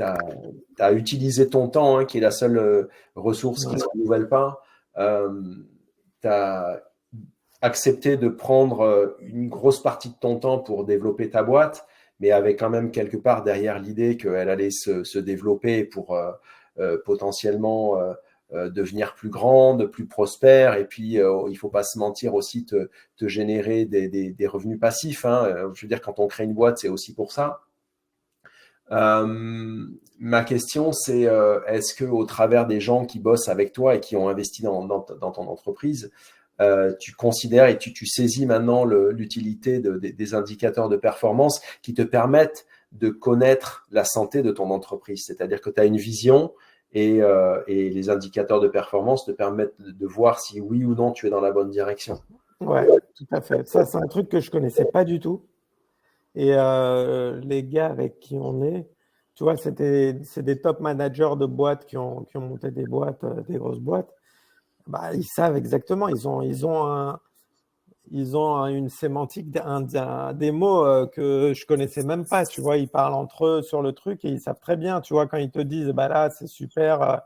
as utilisé ton temps, hein, qui est la seule ressource qui ne Ouais. se renouvelle pas. Tu as accepté de prendre une grosse partie de ton temps pour développer ta boîte, mais avec quand même quelque part derrière l'idée qu'elle allait se développer pour potentiellement devenir plus grande, plus prospère, et puis il faut pas se mentir aussi, te générer des revenus passifs, hein. Je veux dire, quand on crée une boîte, c'est aussi pour ça. Ma question, c'est est-ce que au travers des gens qui bossent avec toi et qui ont investi dans ton entreprise, tu considères et tu saisis maintenant l'utilité des indicateurs de performance qui te permettent de connaître la santé de ton entreprise. C'est-à-dire que tu as une vision et les indicateurs de performance te permettent de voir si oui ou non tu es dans la bonne direction. Ouais, tout à fait. Ça, c'est un truc que je connaissais pas du tout. Et les gars avec qui on est, tu vois, c'est des top managers de boîtes qui ont monté des boîtes, des grosses boîtes. Bah, ils savent exactement. Ils ont une sémantique, des mots que je connaissais même pas. Tu vois, ils parlent entre eux sur le truc et ils savent très bien. Tu vois, quand ils te disent, bah là, c'est super.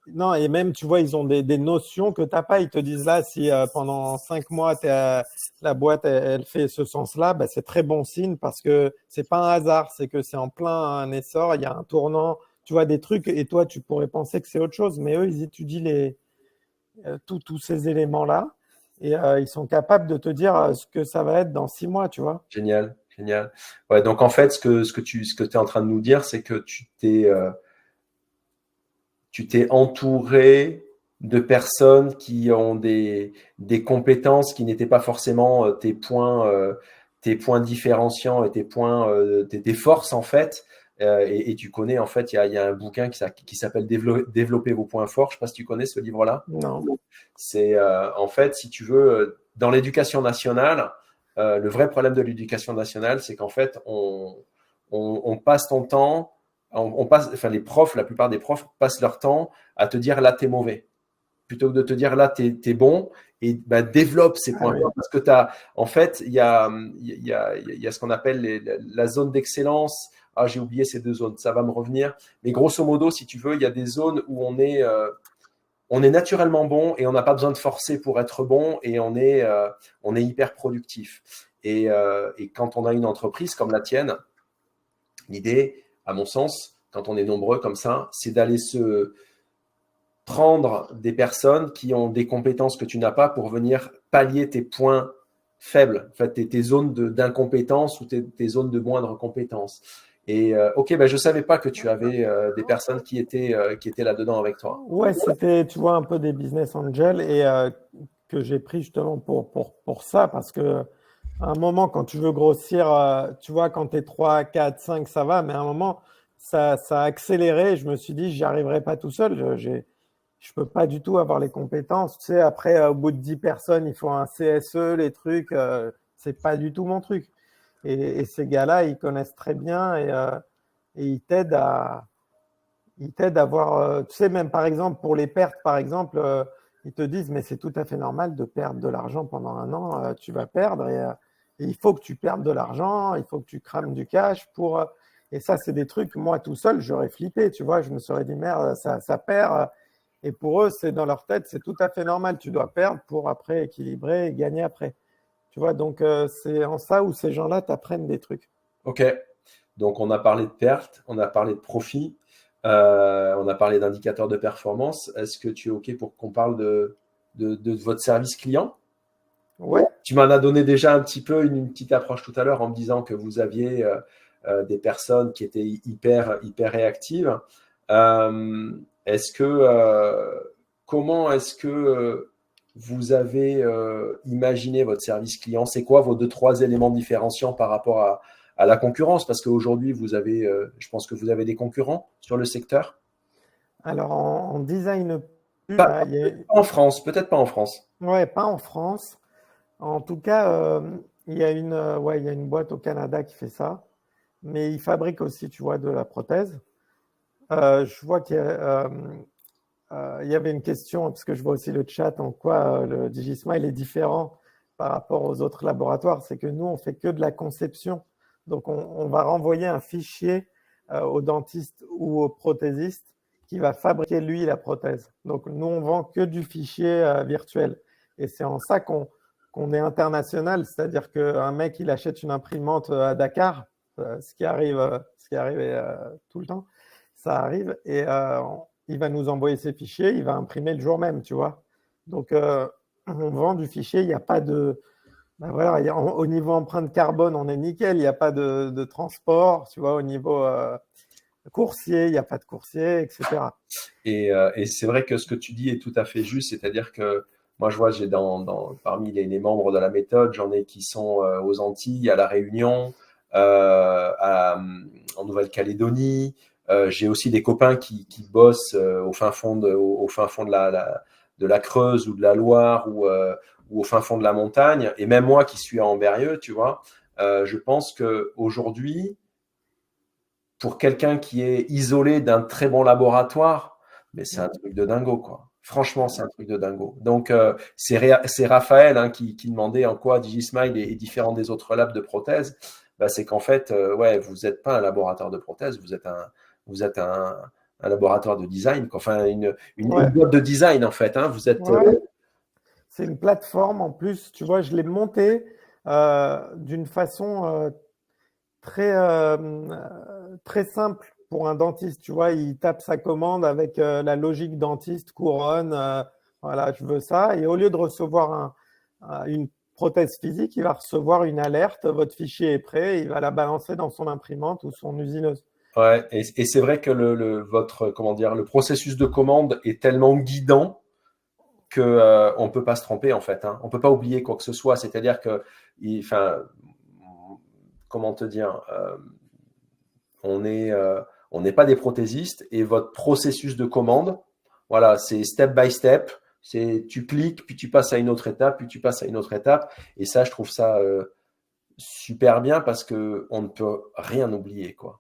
Non, et même, tu vois, ils ont des notions que tu n'as pas. Ils te disent là, si pendant 5 mois, la boîte, elle fait ce sens-là, bah, c'est très bon signe parce que c'est pas un hasard, c'est que c'est en plein essor, il y a un tournant, tu vois, des trucs, et toi, tu pourrais penser que c'est autre chose, mais eux, ils étudient tous ces éléments-là et ils sont capables de te dire ce que ça va être dans 6 mois, tu vois. Génial, génial. Ouais, donc en fait, ce que tu es en train de nous dire, c'est que tu t'es entouré de personnes qui ont des compétences qui n'étaient pas forcément tes points différenciants et tes forces en fait. Et tu connais en fait, il y a un bouquin qui s'appelle Développer vos points forts. Je ne sais pas si tu connais ce livre-là. Non. C'est en fait, si tu veux, dans l'éducation nationale, le vrai problème de l'éducation nationale, c'est qu'en fait, on passe ton temps on passe, enfin les profs, la plupart des profs passent leur temps à te dire là t'es mauvais, plutôt que de te dire là t'es bon et bah, développe ces points forts parce que en fait il y a ce qu'on appelle la zone d'excellence. Ah j'ai oublié ces deux zones, ça va me revenir. Mais grosso modo, si tu veux, il y a des zones où on est naturellement bon et on n'a pas besoin de forcer pour être bon et on est hyper productif. Et quand on a une entreprise comme la tienne, l'idée, à mon sens, quand on est nombreux comme ça, c'est d'aller se prendre des personnes qui ont des compétences que tu n'as pas pour venir pallier tes points faibles, en fait, tes zones d'incompétence ou tes zones de moindre compétence. Et ok, ben, je ne savais pas que tu avais des personnes qui étaient là-dedans avec toi. Ouais, c'était, tu vois, un peu des business angels et que j'ai pris justement pour ça parce que à un moment, quand tu veux grossir, tu vois, quand tu es 3, 4, 5, ça va, mais à un moment, ça a accéléré. Je me suis dit, j'y arriverai pas tout seul. Je peux pas du tout avoir les compétences. Tu sais, après, au bout de 10 personnes, il faut un CSE, les trucs. C'est pas du tout mon truc. Et ces gars-là, ils connaissent très bien et ils t'aident à voir, tu sais, même par exemple, pour les pertes, par exemple, ils te disent, mais c'est tout à fait normal de perdre de l'argent pendant un an, tu vas perdre et il faut que tu perdes de l'argent, il faut que tu crames du cash pour. Et ça, c'est des trucs, moi tout seul, j'aurais flippé, tu vois, je me serais dit, merde, ça perd. Et pour eux, c'est dans leur tête, c'est tout à fait normal, tu dois perdre pour après équilibrer et gagner après. Tu vois, donc c'est en ça où ces gens-là t'apprennent des trucs. Ok, donc on a parlé de pertes, on a parlé de profit, on a parlé d'indicateurs de performance. Est-ce que tu es ok pour qu'on parle de votre service client? Ouais. Tu m'en as donné déjà un petit peu une petite approche tout à l'heure en me disant que vous aviez des personnes qui étaient hyper réactives. Euh, est-ce que, comment est-ce que vous avez imaginé votre service client? C'est quoi vos deux, trois éléments différenciants par rapport à la concurrence? Parce qu'aujourd'hui, je pense que vous avez des concurrents sur le secteur. Alors en design, Pas, il y a, pas en France, peut-être pas en France. ouais, pas en France. En tout cas, ouais, il y a une boîte au Canada qui fait ça, mais ils fabriquent aussi, tu vois, de la prothèse. Je vois il y avait une question, parce que je vois aussi le chat, en quoi le DigiSmile est différent par rapport aux autres laboratoires. C'est que nous, on fait que de la conception. Donc, on va renvoyer un fichier au dentiste ou au prothésiste qui va fabriquer, lui, la prothèse. Donc, nous, on vend que du fichier virtuel. Et c'est en ça qu'on est international. C'est-à-dire qu'un mec, il achète une imprimante à Dakar, ce qui arrive tout le temps, ça arrive, et il va nous envoyer ses fichiers, il va imprimer le jour même, tu vois. Donc, on vend du fichier, il n'y a pas de. Ben voilà, au niveau empreinte carbone, on est nickel, il n'y a pas de transport, tu vois, au niveau coursier, il n'y a pas de coursier, etc. Et c'est vrai que ce que tu dis est tout à fait juste, c'est-à-dire que Moi, je vois, parmi les membres de la méthode, j'en ai qui sont aux Antilles, à La Réunion, en Nouvelle-Calédonie. J'ai aussi des copains qui bossent au fin fond de la Creuse ou de la Loire ou au fin fond de la montagne. Et même moi qui suis à Ambérieu, tu vois, je pense qu'aujourd'hui, pour quelqu'un qui est isolé d'un très bon laboratoire, mais c'est un truc de dingo, quoi. Franchement, c'est un truc de dingo. Donc, c'est Raphaël qui demandait en quoi DigiSmile est différent des autres labs de prothèses. Bah, c'est qu'en fait, ouais, vous n'êtes pas un laboratoire de prothèses, vous êtes un laboratoire de design, quoi. Enfin, une Ouais, boîte de design, en fait. Hein. Vous êtes. ouais. C'est une plateforme en plus, tu vois, je l'ai montée d'une façon très simple pour un dentiste. Tu vois, il tape sa commande avec la logique dentiste, couronne, voilà, je veux ça. Et au lieu de recevoir une prothèse physique, il va recevoir une alerte, votre fichier est prêt, et il va la balancer dans son imprimante ou son usineuse. Ouais, et c'est vrai que comment dire, le processus de commande est tellement guidant que on peut pas se tromper en fait. Hein. On peut pas oublier quoi que ce soit. C'est-à-dire que, enfin, comment te dire, on est, on n'est pas des prothésistes et votre processus de commande, voilà, c'est step by step. C'est tu cliques, puis tu passes à une autre étape, puis tu passes à une autre étape. Et ça, je trouve ça super bien parce que on ne peut rien oublier, quoi.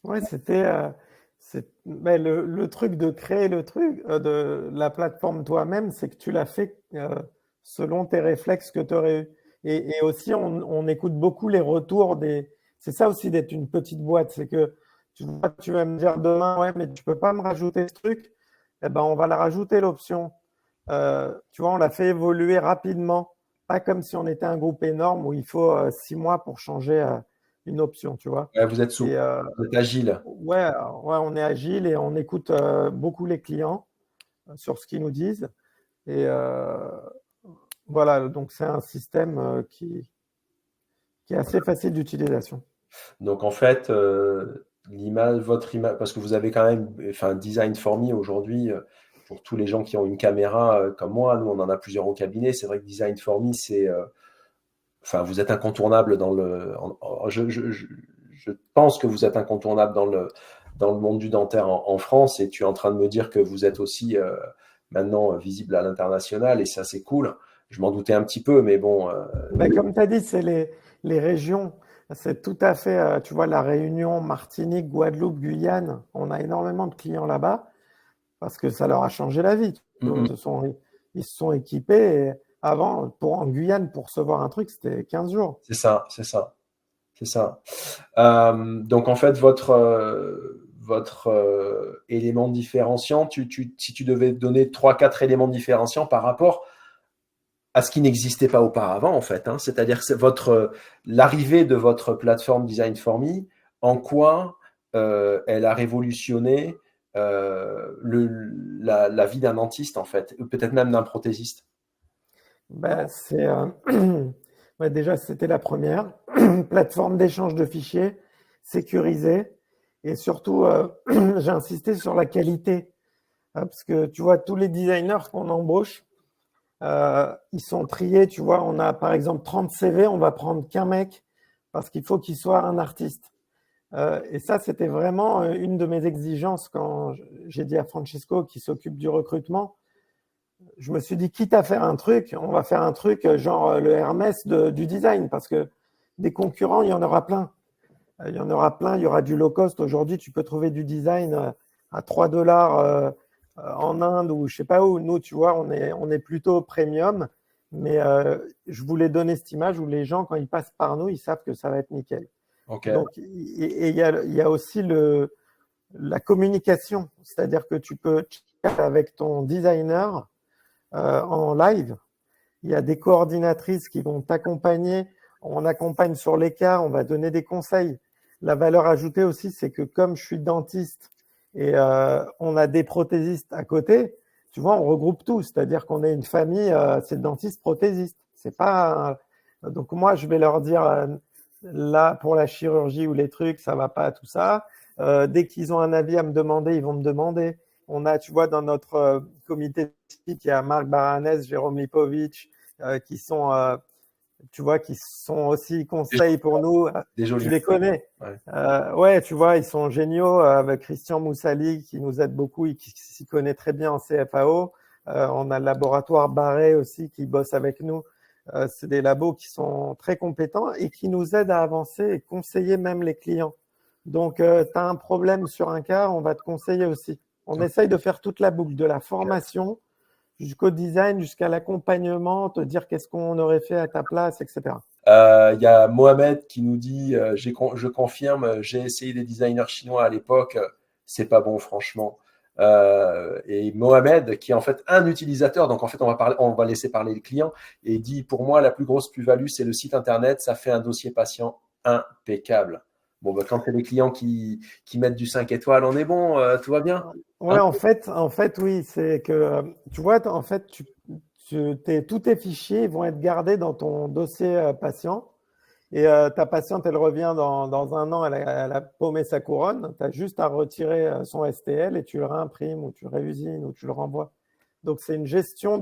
Ouais, mais le truc de créer le truc de la plateforme toi-même, c'est que tu l'as fait selon tes réflexes que tu aurais eu. Et aussi, on écoute beaucoup les retours des. C'est ça aussi d'être une petite boîte, c'est que tu vois, tu vas me dire demain, ouais, mais tu peux pas me rajouter ce truc. Eh ben, on va la rajouter l'option. Tu vois, on l'a fait évoluer rapidement, pas comme si on était un groupe énorme où il faut 6 mois pour changer une option, tu vois. Ouais, vous êtes Et souple, vous êtes agile. ouais, ouais, on est agile et on écoute beaucoup les clients sur ce qu'ils nous disent. Et voilà, donc c'est un système qui est assez facile d'utilisation. Donc en fait, votre image, parce que vous avez quand même, enfin, Design for Me aujourd'hui, pour tous les gens qui ont une caméra comme moi, nous on en a plusieurs au cabinet. C'est vrai que Design for Me, enfin, vous êtes incontournable je pense que vous êtes incontournable dans le monde du dentaire en France. Et tu es en train de me dire que vous êtes aussi maintenant visible à l'international, et ça c'est cool. Je m'en doutais un petit peu, mais bon. Ben, comme tu as dit, c'est les régions. C'est tout à fait, tu vois, la Réunion, Martinique, Guadeloupe, Guyane. On a énormément de clients là-bas parce que ça leur a changé la vie. Ils se sont équipés. Et avant, en Guyane, pour recevoir un truc, c'était 15 jours. C'est ça, c'est ça, c'est ça. Donc en fait, votre élément différenciant, si tu devais donner trois, quatre éléments différenciants par rapport à ce qui n'existait pas auparavant, en fait, hein, c'est-à-dire que l'arrivée de votre plateforme Design for Me, en quoi elle a révolutionné la vie d'un dentiste, en fait, peut-être même d'un prothésiste. Ben, ouais, déjà, c'était la première plateforme d'échange de fichiers sécurisée. Et surtout, j'ai insisté sur la qualité. Hein, parce que tu vois, tous les designers qu'on embauche, ils sont triés. Tu vois, on a par exemple 30 CV, on va prendre qu'un mec parce qu'il faut qu'il soit un artiste. Et ça, c'était vraiment une de mes exigences quand j'ai dit à Francesco qui s'occupe du recrutement. Je me suis dit, quitte à faire un truc, on va faire un truc genre le Hermès du design, parce que des concurrents, il y en aura plein. Il y en aura plein, il y aura du low cost. Aujourd'hui, tu peux trouver du design à 3 dollars en Inde ou je sais pas où. Nous, tu vois, on est plutôt premium, mais je voulais donner cette image où les gens, quand ils passent par nous, ils savent que ça va être nickel. Ok. Donc, et il y a aussi la communication, c'est-à-dire que tu peux chat avec ton designer en live. Il y a des coordinatrices qui vont t'accompagner. On accompagne sur l'écart, on va donner des conseils. La valeur ajoutée aussi, c'est que comme je suis dentiste et on a des prothésistes à côté, tu vois, on regroupe tout. C'est-à-dire qu'on est une famille, c'est dentiste prothésiste. C'est pas. Donc moi, je vais leur dire là pour la chirurgie ou les trucs, ça va pas, tout ça. Dès qu'ils ont un avis à me demander, ils vont me demander. On a, tu vois, dans notre comité, il y a Marc Baranès, Jérôme Lipovic, qui sont, tu vois, qui sont aussi conseils pour nous. Des jolis. Tu les connais. Ouais. Ouais, tu vois, ils sont géniaux. Avec Christian Moussali, qui nous aide beaucoup et qui s'y connaît très bien en CFAO. On a le laboratoire Barret aussi qui bosse avec nous. C'est des labos qui sont très compétents et qui nous aident à avancer et conseiller même les clients. Donc, tu as un problème sur un cas, on va te conseiller aussi. On essaye de faire toute la boucle, de la formation jusqu'au design, jusqu'à l'accompagnement, te dire qu'est-ce qu'on aurait fait à ta place, etc. Il y a Mohamed qui nous dit, je confirme, j'ai essayé des designers chinois à l'époque, c'est pas bon franchement. Et Mohamed, qui est en fait un utilisateur, donc en fait on va laisser parler le client, et dit pour moi la plus grosse plus-value c'est le site internet, ça fait un dossier patient impeccable. Bon, bah, quand c'est les clients qui mettent du 5 étoiles, on est bon, tout va bien. Ouais, en fait, oui, c'est que, tu vois, en fait, tous tes fichiers vont être gardés dans ton dossier patient. Et ta patiente, elle revient dans un an, elle a paumé sa couronne. Tu as juste à retirer son STL et tu le réimprimes ou tu le réusines ou tu le renvoies. Donc, c'est une gestion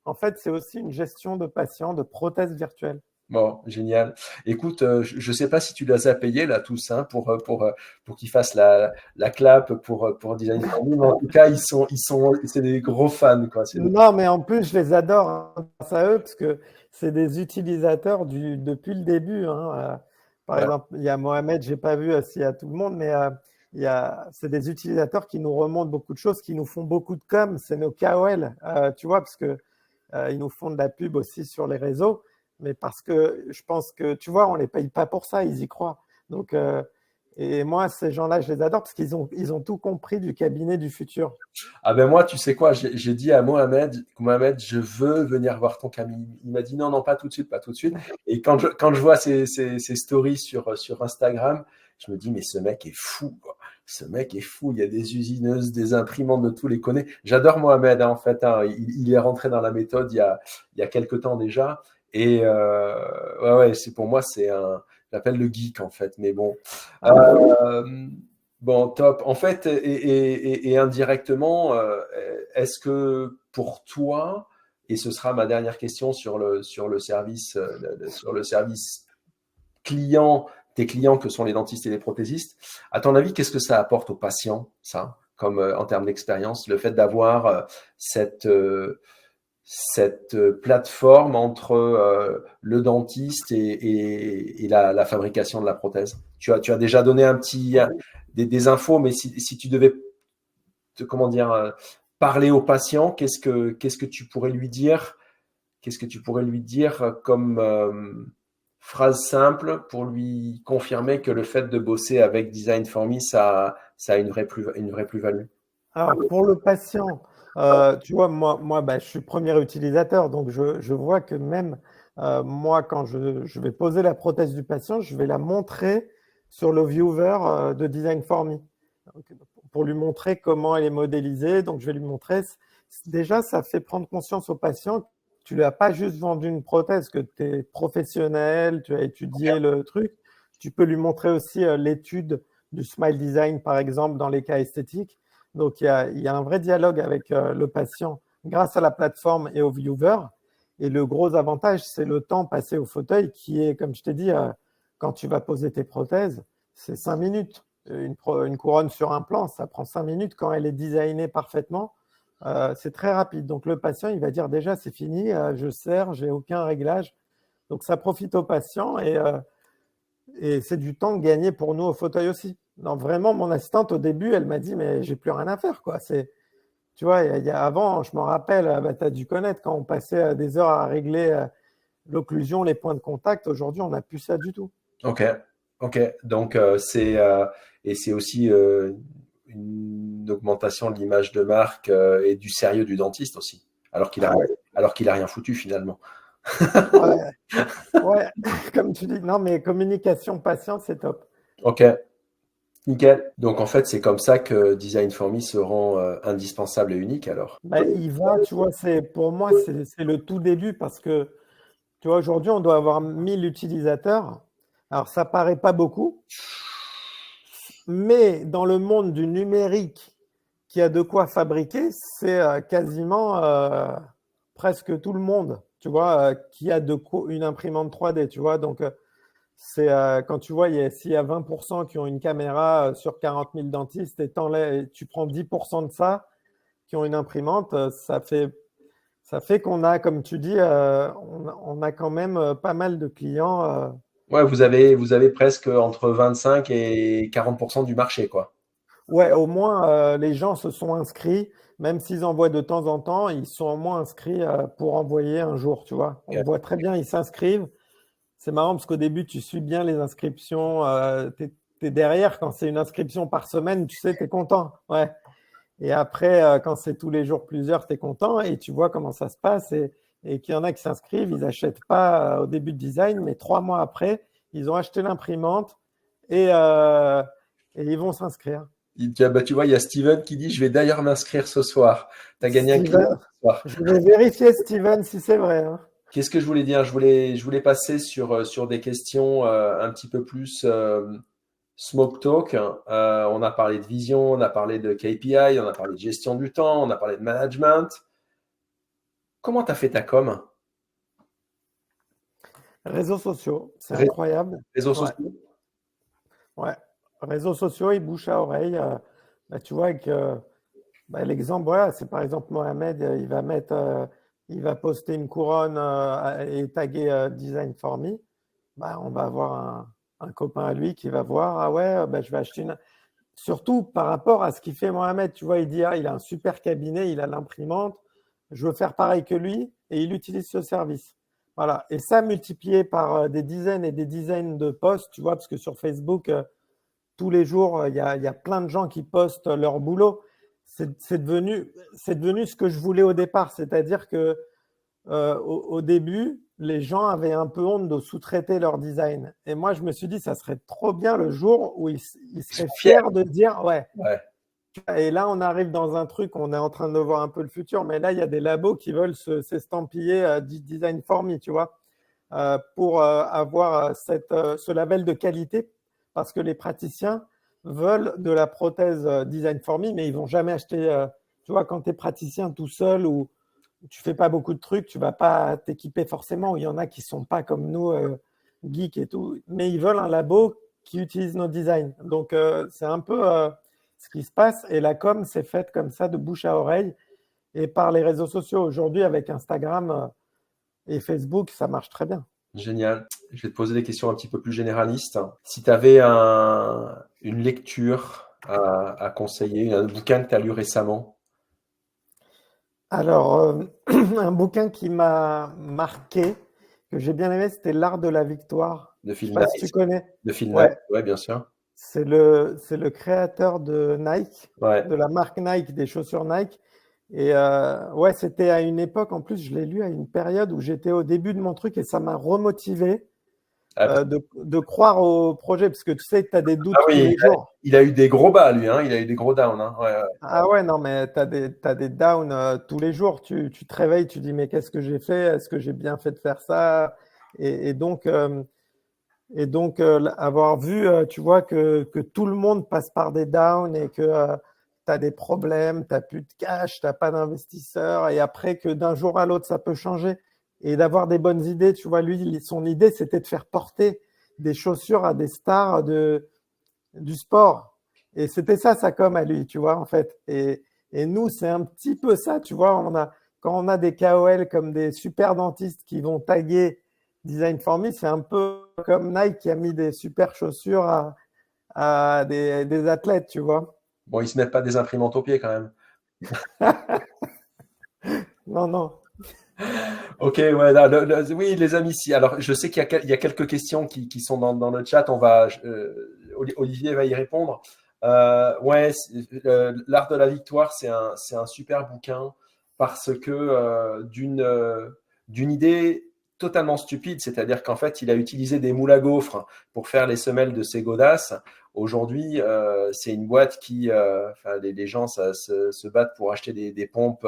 en fait, c'est aussi une gestion de patients, de prothèses virtuelles. Bon, génial. Écoute, je ne sais pas si tu les as payés là tous hein, pour qu'ils fassent la clap pour Design for Me, mais en tout cas c'est des gros fans quoi. Non, mais en plus, je les adore grâce à eux parce que c'est des utilisateurs depuis le début. Hein. Par Ouais. exemple, il y a Mohamed, j'ai pas vu s'il y a tout le monde, mais c'est des utilisateurs qui nous remontent beaucoup de choses, qui nous font beaucoup de com. C'est nos KOL, tu vois, parce que ils nous font de la pub aussi sur les réseaux, mais parce que je pense que, tu vois, on les paye pas pour ça, ils y croient. Donc, et moi, ces gens-là, je les adore parce ils ont tout compris du cabinet du futur. Ah ben moi, tu sais quoi, j'ai dit à Mohamed, je veux venir voir ton cabinet. Il m'a dit non, non, pas tout de suite, pas tout de suite. Et quand je vois ses stories sur Instagram, je me dis mais ce mec est fou, quoi. Ce mec est fou. Il y a des usineuses, des imprimantes de tous les connaît. J'adore Mohamed, hein, en fait. Hein. Il est rentré dans la méthode il y a quelques temps déjà. Et ouais, c'est pour moi, j'appelle le geek en fait. Mais bon. Euh, Bon, top. En fait, et indirectement, est-ce que pour toi, et ce sera ma dernière question sur le service client, tes clients que sont les dentistes et les prothésistes, à ton avis, qu'est-ce que ça apporte aux patients, ça, comme en termes d'expérience, le fait d'avoir cette plateforme entre le dentiste et la fabrication de la prothèse. Tu as déjà donné des infos, mais si tu devais comment dire, parler au patient, qu'est-ce que tu pourrais lui dire? Qu'est-ce que tu pourrais lui dire comme phrase simple pour lui confirmer que le fait de bosser avec Design for Me, ça a une vraie plus-value? Alors, pour le patient, tu vois, moi bah, je suis premier utilisateur, donc je vois que même moi, quand je vais poser la prothèse du patient, je vais la montrer sur le viewer de Design for Me. Donc, pour lui montrer comment elle est modélisée. Donc, je vais lui montrer. Déjà, ça fait prendre conscience au patient que tu ne lui as pas juste vendu une prothèse, que tu es professionnel, tu as étudié le truc. Tu peux lui montrer aussi l'étude du smile design, par exemple, dans les cas esthétiques. Donc, il y a un vrai dialogue avec le patient grâce à la plateforme et au viewer. Et le gros avantage, c'est le temps passé au fauteuil qui est, comme je t'ai dit, quand tu vas poser tes prothèses, c'est 5 minutes. Une couronne sur un plan, ça prend 5 minutes. Quand elle est designée parfaitement, c'est très rapide. Donc, le patient, il va dire déjà, c'est fini, je serre, j'ai aucun réglage. Donc, ça profite au patient et c'est du temps gagné pour nous au fauteuil aussi. Non, vraiment, mon assistante, au début, elle m'a dit, mais j'ai plus rien à faire, quoi. Tu vois, avant, je me rappelle, bah, tu as dû connaître quand on passait des heures à régler l'occlusion, les points de contact. Aujourd'hui, on n'a plus ça du tout. Ok, ok. Donc et c'est aussi une augmentation de l'image de marque et du sérieux du dentiste aussi, alors qu'il a rien foutu finalement. Ouais, ouais, comme tu dis, non, mais communication patient, c'est top. Ok, nickel. Donc en fait, c'est comme ça que Design for Me se rend indispensable et unique alors. Bah, il va, tu vois, pour moi, c'est le tout début parce que, tu vois, aujourd'hui, on doit avoir 1000 utilisateurs. Alors, ça paraît pas beaucoup, mais dans le monde du numérique, qui a de quoi fabriquer, c'est quasiment presque tout le monde, tu vois, qui a une imprimante 3D, tu vois. Donc, c'est quand tu vois, s'il y a 20% qui ont une caméra sur 40 000 dentistes et tu prends 10% de ça qui ont une imprimante, ça fait qu'on a, comme tu dis, on a quand même pas mal de clients. Ouais, vous avez presque entre 25 et 40% du marché, quoi. Ouais, au moins, les gens se sont inscrits, même s'ils envoient de temps en temps, ils sont au moins inscrits pour envoyer un jour, tu vois. On Ok. voit très bien, ils s'inscrivent. C'est marrant parce qu'au début, tu suis bien les inscriptions. Tu es derrière quand c'est une inscription par semaine, tu sais, tu es content. Ouais. Et après, quand c'est tous les jours plusieurs, tu es content et tu vois comment ça se passe. Et qu'il y en a qui s'inscrivent, ils n'achètent pas au début de design, mais 3 mois après, ils ont acheté l'imprimante et, euh, et ils vont s'inscrire. Bah, tu vois, il y a Steven qui dit, je vais d'ailleurs m'inscrire ce soir. Tu as gagné un client Steven, ce soir. je vais vérifier, Steven, si c'est vrai, hein. Qu'est-ce que je voulais dire? Je voulais passer sur des questions un petit peu plus smoke talk. On a parlé de vision, on a parlé de KPI, on a parlé de gestion du temps, on a parlé de management. Comment tu as fait ta com? Réseaux sociaux, c'est Ré- incroyable. Réseaux Ouais, sociaux? ouais. Réseaux sociaux et bouche à oreille. Bah, tu vois, avec bah, l'exemple, voilà, c'est par exemple Mohamed, il va poster une couronne et taguer Design for Me. Bah, on va avoir un copain à lui qui va voir, ah ouais, bah, je vais acheter une. Surtout par rapport à ce qu'il fait Mohamed, tu vois, il dit, ah, il a un super cabinet, il a l'imprimante, je veux faire pareil que lui, et il utilise ce service. Voilà. Et ça, multiplié par des dizaines et des dizaines de posts, tu vois, parce que sur Facebook, tous les jours, il y a plein de gens qui postent leur boulot. C'est devenu ce que je voulais au départ, c'est-à-dire que au début, les gens avaient un peu honte de sous-traiter leur design. Et moi, je me suis dit, ça serait trop bien le jour où ils Ils sont seraient fiers. fiers de dire, ouais. Ouais. Et là, on arrive dans un truc, on est en train de voir un peu le futur, mais là, il y a des labos qui veulent s'estampiller design for me, tu vois, pour avoir ce label de qualité, parce que les praticiens veulent de la prothèse design for me, mais ils vont jamais acheter, tu vois, quand tu es praticien tout seul ou tu fais pas beaucoup de trucs, tu vas pas t'équiper forcément. Il y en a qui sont pas comme nous, geeks et tout, mais ils veulent un labo qui utilise nos designs. Donc, c'est un peu ce qui se passe. Et la com, c'est faite comme ça, de bouche à oreille et par les réseaux sociaux. Aujourd'hui, avec Instagram et Facebook, ça marche très bien. Génial. Je vais te poser des questions un petit peu plus généralistes. Si tu avais une lecture à conseiller, un bouquin que tu as lu récemment, Alors, un bouquin qui m'a marqué, que j'ai bien aimé, c'était L'Art de la Victoire. de Je sais Phil pas si tu Knight, connais. de Phil Knight, Ouais, ouais, bien sûr. c'est le créateur de Nike, Ouais. de la marque Nike, des chaussures Nike. Et ouais, c'était à une époque, en plus, je l'ai lu à une période où j'étais au début de mon truc et ça m'a remotivé Ah de croire au projet, parce que tu sais que tu as des ah doutes tous oui, les jours. il a eu des gros bas, lui, hein. Il a eu des gros downs, hein. Ouais, ouais. Ah ouais, non, mais t'as des downs tous les jours. Tu te réveilles, tu dis, mais qu'est-ce que j'ai fait? Est-ce que j'ai bien fait de faire ça? Et, et donc, euh, avoir vu, tu vois, que tout le monde passe par des downs et que tu as des problèmes, tu n'as plus de cash, tu n'as pas d'investisseurs, et après que d'un jour à l'autre, ça peut changer. Et d'avoir des bonnes idées, tu vois, lui, son idée, c'était de faire porter des chaussures à des stars du sport. Et c'était ça, sa com à lui, tu vois, en fait. Et nous, c'est un petit peu ça, tu vois. Quand on a des KOL comme des super dentistes qui vont taguer Design for Me, c'est un peu comme Nike qui a mis des super chaussures à des athlètes, tu vois. Bon, ils se mettent pas des imprimantes aux pieds quand même. Non, non. Ok, ouais, là, oui, les amis, si. Alors, je sais qu'il y a quelques questions qui sont dans le chat. Olivier va y répondre. Ouais, L'Art de la Victoire, c'est un super bouquin parce que d'une idée totalement stupide, c'est-à-dire qu'en fait, il a utilisé des moules à gaufres pour faire les semelles de ses godasses. Aujourd'hui, c'est une boîte enfin, les gens se battent pour acheter des pompes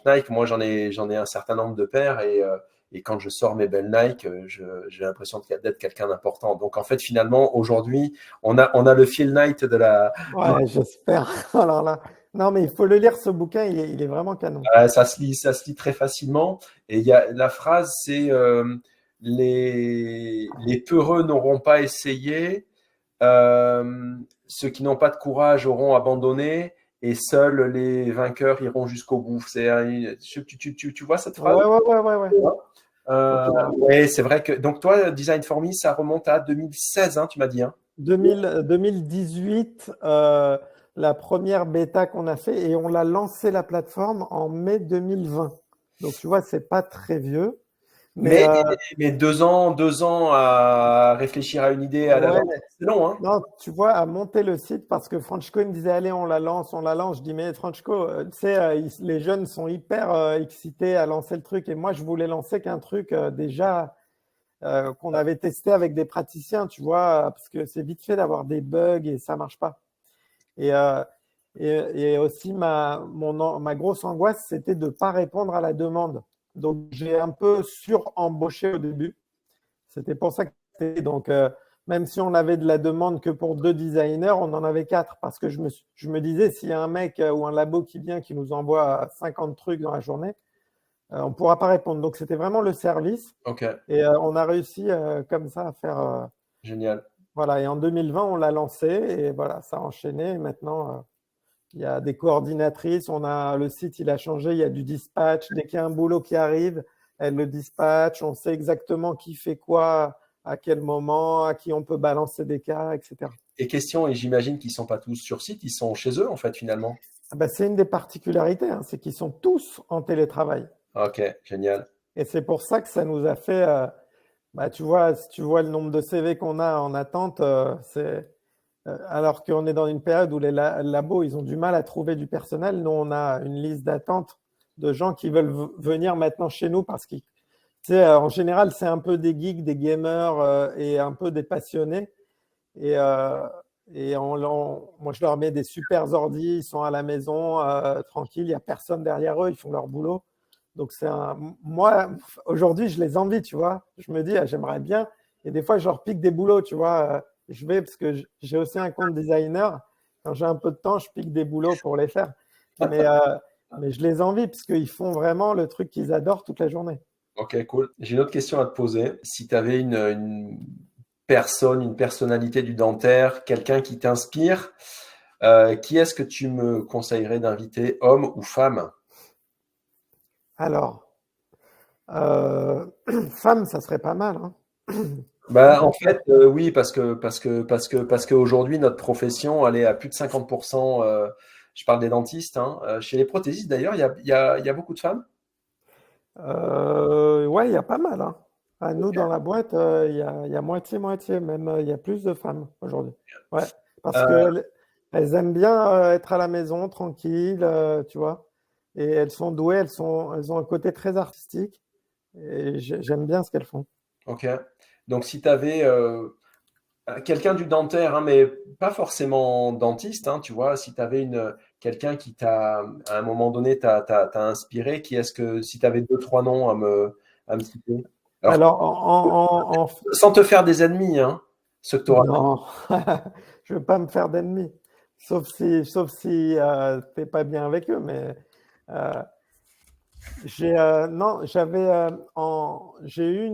Nike. Moi, j'en ai un certain nombre de paires et quand je sors mes belles Nike, j'ai l'impression d'être quelqu'un d'important. Donc, en fait, finalement, aujourd'hui, on a le Phil Knight de la. Ouais, j'espère. Alors là, Non, mais il faut le lire, ce bouquin, il est vraiment canon. Ça se lit très facilement. Et il y a la phrase, c'est les peureux n'auront pas essayé, ceux qui n'ont pas de courage auront abandonné, et seuls les vainqueurs iront jusqu'au bout. Tu vois cette phrase? Ouais, ouais, ouais, ouais, ouais. Ouais, c'est vrai que. Donc, toi, Design for Me, ça remonte à 2016, hein, tu m'as dit. Hein. 2018, la première bêta qu'on a fait et on l'a lancé la plateforme en mai 2020. Donc tu vois, c'est pas très vieux, mais Mais, mais 2 ans à réfléchir à une idée à ouais, l'avance, c'est long, hein? non, tu vois, à monter le site parce que Franchco il me disait allez, on la lance, on la lance. Je dis mais Franchco, tu sais, les jeunes sont hyper excités à lancer le truc et moi je voulais lancer qu'un truc déjà qu'on avait testé avec des praticiens, tu vois, parce que c'est vite fait d'avoir des bugs et ça marche pas. Et, et aussi, ma grosse angoisse, c'était de ne pas répondre à la demande. Donc, j'ai un peu sur-embauché au début. C'était pour ça que donc, même si on avait de la demande que pour 2 designers, on en avait 4. Parce que je me disais, s'il y a un mec ou un labo qui vient, qui nous envoie 50 trucs dans la journée, on ne pourra pas répondre. Donc, c'était vraiment le service. Ok, Et on a réussi comme ça à faire. génial. Voilà. Et en 2020, on l'a lancé. Et voilà, ça a enchaîné. Et maintenant, il y a des coordinatrices, le site, il a changé, il y a du dispatch. Dès qu'il y a un boulot qui arrive, elle le dispatch. On sait exactement qui fait quoi, à quel moment, à qui on peut balancer des cas, etc. Et question, et j'imagine qu'ils ne sont pas tous sur site, ils sont chez eux, en fait, finalement. Ah ben, c'est une des particularités, hein, c'est qu'ils sont tous en télétravail. Ok, génial. Et c'est pour ça que ça nous a fait, bah, tu vois, si tu vois le nombre de CV qu'on a en attente, alors qu'on est dans une période où les labos, ils ont du mal à trouver du personnel. Nous, on a une liste d'attente de gens qui veulent venir maintenant chez nous parce qu'ils, tu sais, en général, c'est un peu des geeks, des gamers et un peu des passionnés. Et, moi, je leur mets des super ordis, ils sont à la maison, tranquilles, il n'y a personne derrière eux, ils font leur boulot. Donc, moi, aujourd'hui, je les envie, tu vois. Je me dis, ah, j'aimerais bien. Et des fois, je leur pique des boulots, tu vois. Je vais, parce que j'ai aussi un compte designer. Quand j'ai un peu de temps, je pique des boulots pour les faire. Mais je les envie, parce qu'ils font vraiment le truc qu'ils adorent toute la journée. Ok, cool. J'ai une autre question à te poser. Si tu avais une personne, une personnalité du dentaire, quelqu'un qui t'inspire, qui est-ce que tu me conseillerais d'inviter, homme ou femme? Alors, euh, femme, ça serait pas mal, hein. Bah, en Donc, fait, oui, parce qu'aujourd'hui, notre profession, elle est à plus de 50%. Je parle des dentistes, hein. Chez les prothésistes, d'ailleurs, il y a beaucoup de femmes. ouais, il y a pas mal, hein. À nous, dans la boîte, il y a moitié-moitié, même il y a plus de femmes aujourd'hui. Ouais, parce Euh, qu'elles elles aiment bien être à la maison, tranquille, tu vois. Et elles sont douées, elles ont un côté très artistique. Et j'aime bien ce qu'elles font. ok. Donc, si tu avais quelqu'un du dentaire, hein, mais pas forcément dentiste, hein, tu vois, si tu avais quelqu'un qui t'a, à un moment donné, t'a inspiré, qui est-ce que, si tu avais deux, trois noms à me citer? Alors, Alors, sans te faire des ennemis, hein, ceux que tu auras. non, je veux pas me faire d'ennemis. Sauf si t'es pas bien avec eux, mais euh, non, j'ai eu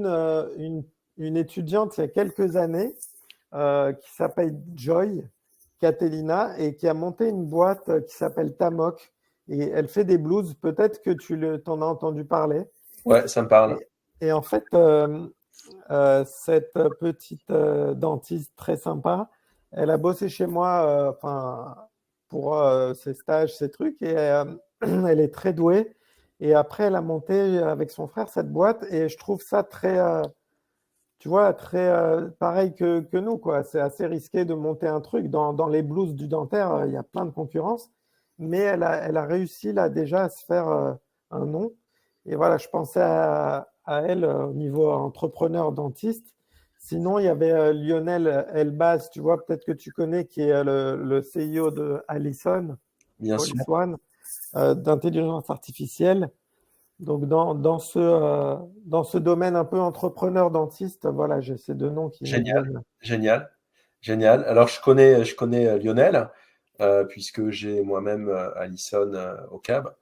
une étudiante il y a quelques années qui s'appelle Joy Catelina et qui a monté une boîte qui s'appelle Tamok et elle fait des blues. Peut-être que t'en as entendu parler. Ouais, ça me parle. Et, et en fait, cette petite dentiste très sympa, elle a bossé chez moi, enfin, pour ses stages, ses trucs, et elle est très douée. Et après, elle a monté avec son frère cette boîte, et je trouve ça très, tu vois, très pareil que nous, quoi. C'est assez risqué de monter un truc. Dans les blouses du dentaire, il y a plein de concurrence, mais elle a réussi là déjà à se faire un nom. Et voilà, je pensais à elle au niveau entrepreneur dentiste. Sinon, il y avait Lionel Elbaz, tu vois, peut-être que tu connais, qui est le CEO de Allison, Bien sûr. Police One, d'intelligence artificielle. Donc, dans ce domaine un peu entrepreneur dentiste, voilà, j'ai ces deux noms qui me Génial, viennent. génial, génial. Alors, je connais Lionel. puisque j'ai moi-même Alison au cab.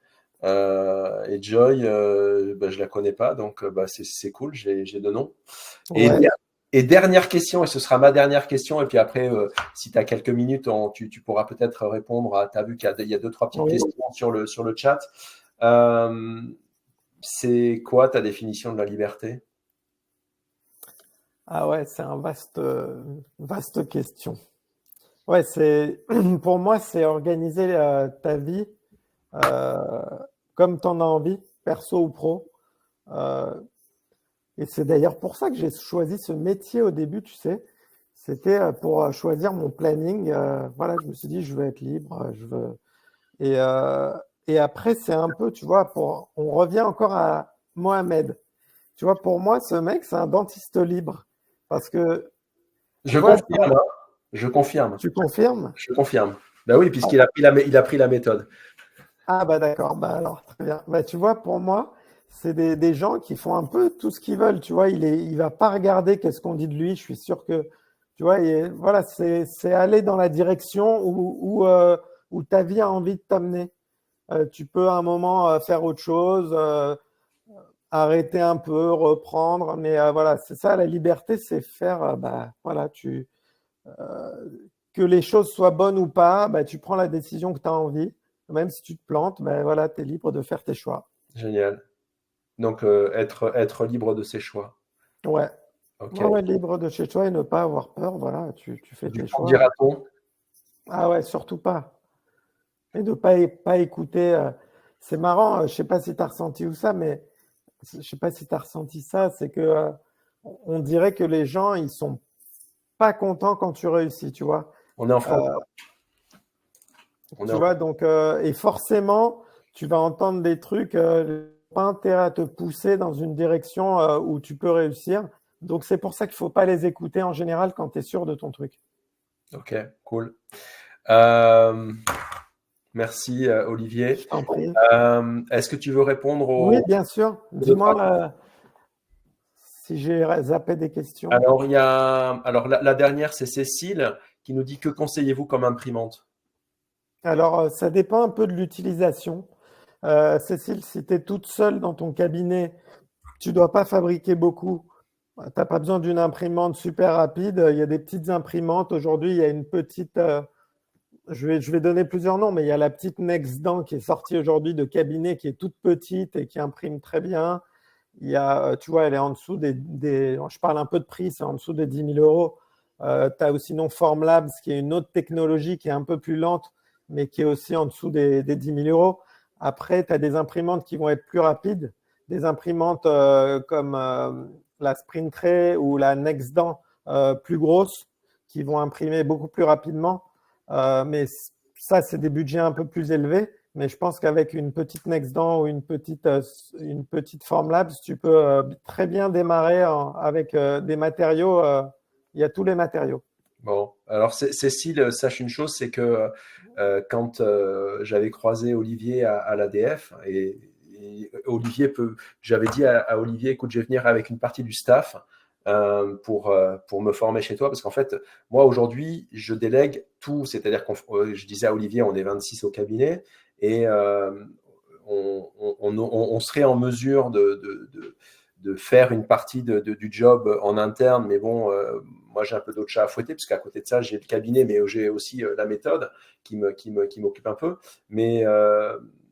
Et Joy, bah, je la connais pas, donc bah, c'est cool, j'ai deux noms. Et, Ouais, et dernière question, et ce sera ma dernière question, et puis après, si tu as quelques minutes, tu pourras peut-être répondre à, tu as vu qu'il y a deux, trois petites oui. questions sur le chat. Euh, c'est quoi ta définition de la liberté? Ah ouais, c'est un vaste question. Ouais, pour moi, c'est organiser ta vie euh, comme tu en as envie, perso ou pro. Euh, et c'est d'ailleurs pour ça que j'ai choisi ce métier au début, tu sais. C'était pour choisir mon planning. Voilà, je me suis dit, je veux être libre, je veux. Et, euh, et après, c'est un peu, tu vois, on revient encore à Mohamed. Tu vois, pour moi, ce mec, c'est un dentiste libre. Parce que, tu Je vois, confirme, hein. Je confirme, tu confirmes? je confirme. Ben oui, puisqu'il a pris il a pris la méthode. Ah bah d'accord, bah alors très bien. Bah tu vois, pour moi, c'est des gens qui font un peu tout ce qu'ils veulent, tu vois, il va pas regarder qu'est-ce qu'on dit de lui, je suis sûr que, tu vois, voilà, c'est aller dans la direction où ta vie a envie de t'amener. Tu peux à un moment faire autre chose, arrêter un peu, reprendre, mais voilà, c'est ça la liberté, c'est faire, bah voilà, euh, que les choses soient bonnes ou pas, bah, tu prends la décision que tu as envie. Même si tu te plantes, ben voilà, tu es libre de faire tes choix. Génial. Donc, être libre de ses choix. Ouais. Ok. Ouais, ouais, libre de chez toi et ne pas avoir peur. Voilà, tu fais Du tes coup, choix. dira-t-on? Ah ouais, surtout pas. Et de pas écouter. C'est marrant, je sais pas si tu as ressenti ou ça, mais je sais pas si tu as ressenti ça, c'est que on dirait que les gens, ils sont pas contents quand tu réussis, tu vois. On est en France. Euh, On est Tu en vois, donc, et forcément, tu vas entendre des trucs, pas intérêt à te pousser dans une direction où tu peux réussir. Donc, c'est pour ça qu'il faut pas les écouter en général quand tu es sûr de ton truc. Ok, cool. Euh, merci, Olivier. Je t'en prie. Est-ce que tu veux répondre Oui, bien sûr. aux deux, trois Dis-moi si j'ai zappé des questions. Alors, alors la dernière, c'est Cécile qui nous dit que conseillez-vous comme imprimante? Alors, ça dépend un peu de l'utilisation. Cécile, si tu es toute seule dans ton cabinet, tu dois pas fabriquer beaucoup. Tu n'as pas besoin d'une imprimante super rapide. Il y a des petites imprimantes. Aujourd'hui, il y a une petite, je vais donner plusieurs noms, mais il y a la petite Nextdan qui est sortie aujourd'hui de cabinet, qui est toute petite et qui imprime très bien. Il y a, tu vois, elle est en dessous je parle un peu de prix, c'est en dessous des 10 000 euros. Tu as aussi non Formlabs, qui est une autre technologie qui est un peu plus lente, mais qui est aussi en dessous des 10 000 euros. Après, tu as des imprimantes qui vont être plus rapides, des imprimantes comme la Sprint Tray ou la Nextdan plus grosses, qui vont imprimer beaucoup plus rapidement. Mais ça, c'est des budgets un peu plus élevés. Mais je pense qu'avec une petite Nextdan ou une petite Formlabs, tu peux très bien démarrer avec des matériaux. Il y a tous les matériaux. Bon, alors Cécile, sache une chose, c'est que quand j'avais croisé Olivier à l'ADF, et Olivier j'avais dit à Olivier, écoute, je vais venir avec une partie du staff pour me former chez toi, parce qu'en fait, moi aujourd'hui, je délègue tout, c'est-à-dire je disais à Olivier, on est 26 au cabinet, et on serait en mesure de faire une partie du job en interne, mais bon, moi j'ai un peu d'autres chats à fouetter, parce qu'à côté de ça, j'ai le cabinet, mais j'ai aussi la méthode qui m'occupe un peu. Mais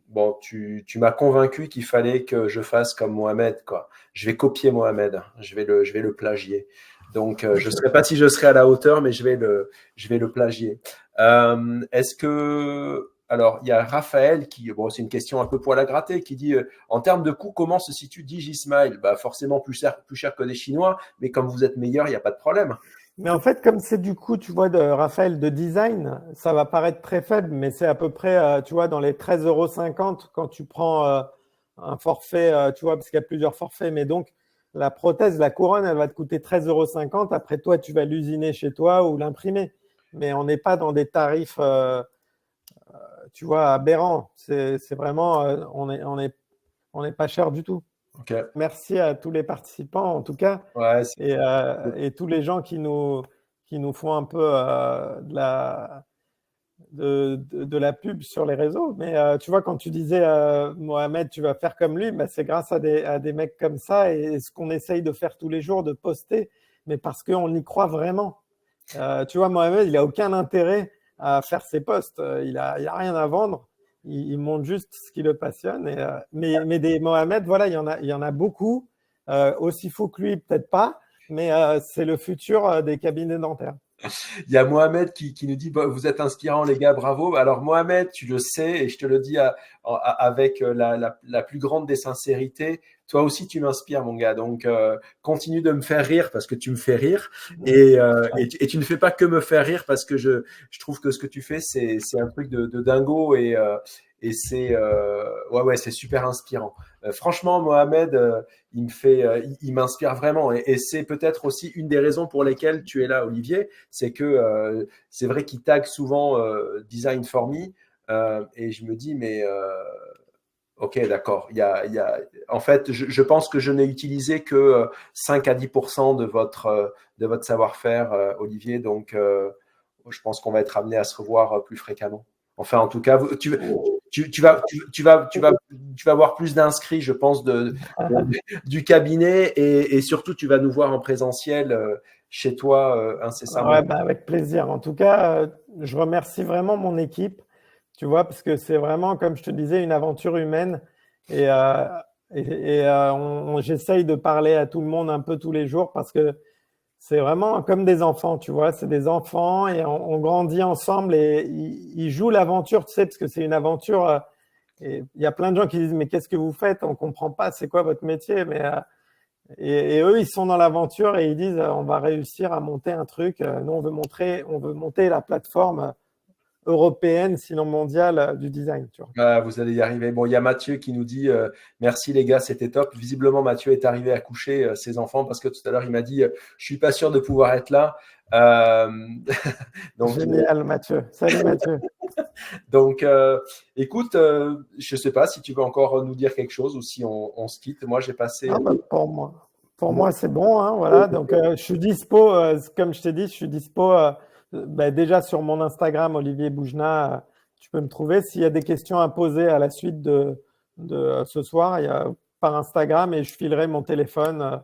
bon, tu m'as convaincu qu'il fallait que je fasse comme Mohamed, quoi. Je vais copier Mohamed, je vais le plagier. Donc, je ne sais pas si je serai à la hauteur, mais je vais le plagier. Est-ce que alors, il y a Raphaël qui, bon, c'est une question un peu poil à gratter, qui dit en termes de coût, comment se situe DigiSmile? Bah, forcément plus cher que des Chinois, mais comme vous êtes meilleur, il n'y a pas de problème. Mais en fait, comme c'est du coup, tu vois, de Raphaël, de design, ça va paraître très faible, mais c'est à peu près, tu vois, dans les 13,50 € quand tu prends un forfait, tu vois, parce qu'il y a plusieurs forfaits. Mais donc, la prothèse, la couronne, elle va te coûter 13,50 €. Après, toi, tu vas l'usiner chez toi ou l'imprimer. Mais on n'est pas dans des tarifs, tu vois, aberrants. C'est vraiment, on est pas cher du tout. Ok. Merci à tous les participants, en tout cas, Ouais, et tous les gens qui nous font un peu de la pub sur les réseaux. Mais tu vois, quand tu disais, Mohamed, tu vas faire comme lui, bah, c'est grâce à des mecs comme ça et ce qu'on essaye de faire tous les jours, de poster, mais parce qu'on y croit vraiment. Tu vois, Mohamed, il n'a aucun intérêt à faire ses posts. Il a rien à vendre. Il montre juste ce qui le passionne. Mais des Mohamed, voilà, il y en a beaucoup. Aussi faux que lui, peut-être pas, mais c'est le futur des cabinets dentaires. Il y a Mohamed qui nous dit bah, vous êtes inspirants les gars, bravo. Alors Mohamed, tu le sais et je te le dis avec la plus grande des sincérités, toi aussi tu m'inspires mon gars. Donc continue de me faire rire parce que tu me fais rire et tu ne fais pas que me faire rire parce que je trouve que ce que tu fais c'est un truc de dingo et c'est ouais c'est super inspirant. Franchement Mohamed il m'inspire vraiment et c'est peut-être aussi une des raisons pour lesquelles tu es là Olivier, c'est que c'est vrai qu'il tag souvent Design for Me et je me dis mais ok d'accord en fait je pense que je n'ai utilisé que 5 à 10% de votre savoir-faire Olivier donc je pense qu'on va être amené à se revoir plus fréquemment. Enfin, en tout cas, tu vas avoir plus d'inscrits, je pense, du cabinet et surtout, tu vas nous voir en présentiel chez toi incessamment. Ouais, bah, avec plaisir. En tout cas, je remercie vraiment mon équipe, tu vois, parce que c'est vraiment, comme je te disais, une aventure humaine. Et, j'essaye de parler à tout le monde un peu tous les jours parce que c'est vraiment comme des enfants, tu vois. C'est des enfants et on grandit ensemble et ils jouent l'aventure, tu sais, parce que c'est une aventure. Et il y a plein de gens qui disent, mais qu'est-ce que vous faites? On comprend pas, c'est quoi votre métier? Mais et eux, ils sont dans l'aventure et ils disent, on va réussir à monter un truc. Nous, on veut monter la plateforme européenne, sinon mondiale, du design, tu vois. Ah, vous allez y arriver. Bon, il y a Mathieu qui nous dit merci les gars, c'était top. Visiblement, Mathieu est arrivé à coucher ses enfants parce que tout à l'heure, il m'a dit je suis pas sûr de pouvoir être là. Donc, génial, Mathieu. Salut, Mathieu. Donc, écoute, je sais pas si tu veux encore nous dire quelque chose ou si on se quitte. Moi, j'ai passé. Ah bah, pour moi, c'est bon. Hein, voilà. Donc, je suis dispo, comme je t'ai dit, je suis dispo déjà sur mon Instagram, Olivier Boujna. Tu peux me trouver. S'il y a des questions à poser à la suite de ce soir, il y a par Instagram et je filerai mon téléphone.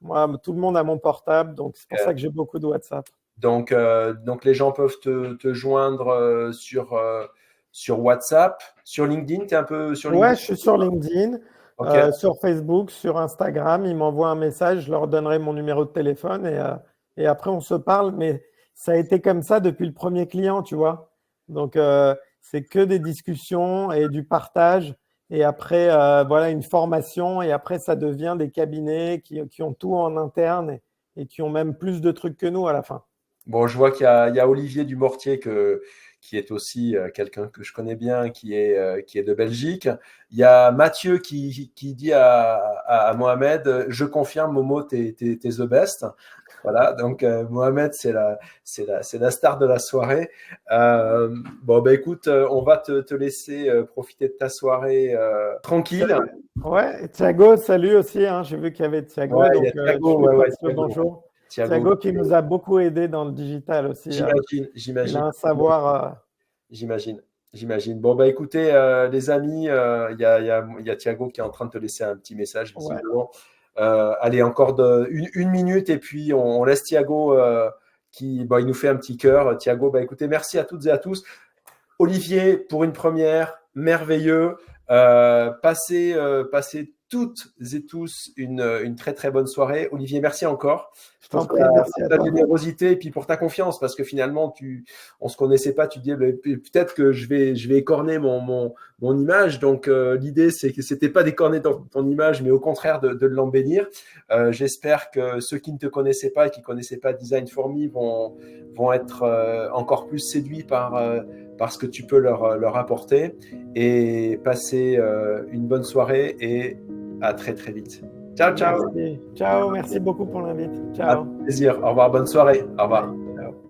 Moi, tout le monde a mon portable, donc c'est pour ça que j'ai beaucoup de WhatsApp. Donc les gens peuvent te joindre sur WhatsApp, sur LinkedIn, tu es un peu sur LinkedIn? Ouais, je suis sur LinkedIn, Ok. sur Facebook, sur Instagram. Ils m'envoient un message, je leur donnerai mon numéro de téléphone et après on se parle. Mais ça a été comme ça depuis le premier client, tu vois. Donc c'est que des discussions et du partage. Et après, voilà, une formation. Et après, ça devient des cabinets qui ont tout en interne et qui ont même plus de trucs que nous à la fin. Bon, je vois il y a Olivier Dumortier qui est aussi quelqu'un que je connais bien, qui est de Belgique. Il y a Mathieu qui dit à Mohamed, je confirme, Momo, t'es the best. Voilà, donc Mohamed, c'est la star de la soirée. Bon, bah écoute, on va te laisser profiter de ta soirée tranquille. Ouais, et Thiago, salut aussi. Hein, j'ai vu qu'il y avait Thiago, Ouais, il donc y a Thiago, je lui passe le Thiago. bonjour. Thiago, Thiago qui nous a beaucoup aidé dans le digital aussi. Il j'imagine. a un savoir. J'imagine, j'imagine. Bon, bah écoutez, les amis, il y a Thiago qui est en train de te laisser un petit message, Ouais. visiblement. Allez, encore une minute et puis on laisse Thiago bah, il nous fait un petit cœur. Thiago, bah écoutez, merci à toutes et à tous. Olivier, pour une première, merveilleux. Passez toutes et tous une très très bonne soirée. Olivier, merci encore Je t'en pour prie, merci à ta toi. générosité et puis pour ta confiance parce que finalement, on se connaissait pas. Tu te dis peut-être que je vais écorner mon image. Donc l'idée, c'est que c'était pas d'écorner ton image, mais au contraire de l'embellir. J'espère que ceux qui ne te connaissaient pas et qui connaissaient pas Design for Me vont être encore plus séduits par ce que tu peux leur apporter et passer une bonne soirée et à très très vite. Ciao, ciao. Merci. Ciao, merci beaucoup pour l'invite. À Ciao. plaisir. Au revoir, bonne soirée. Au revoir.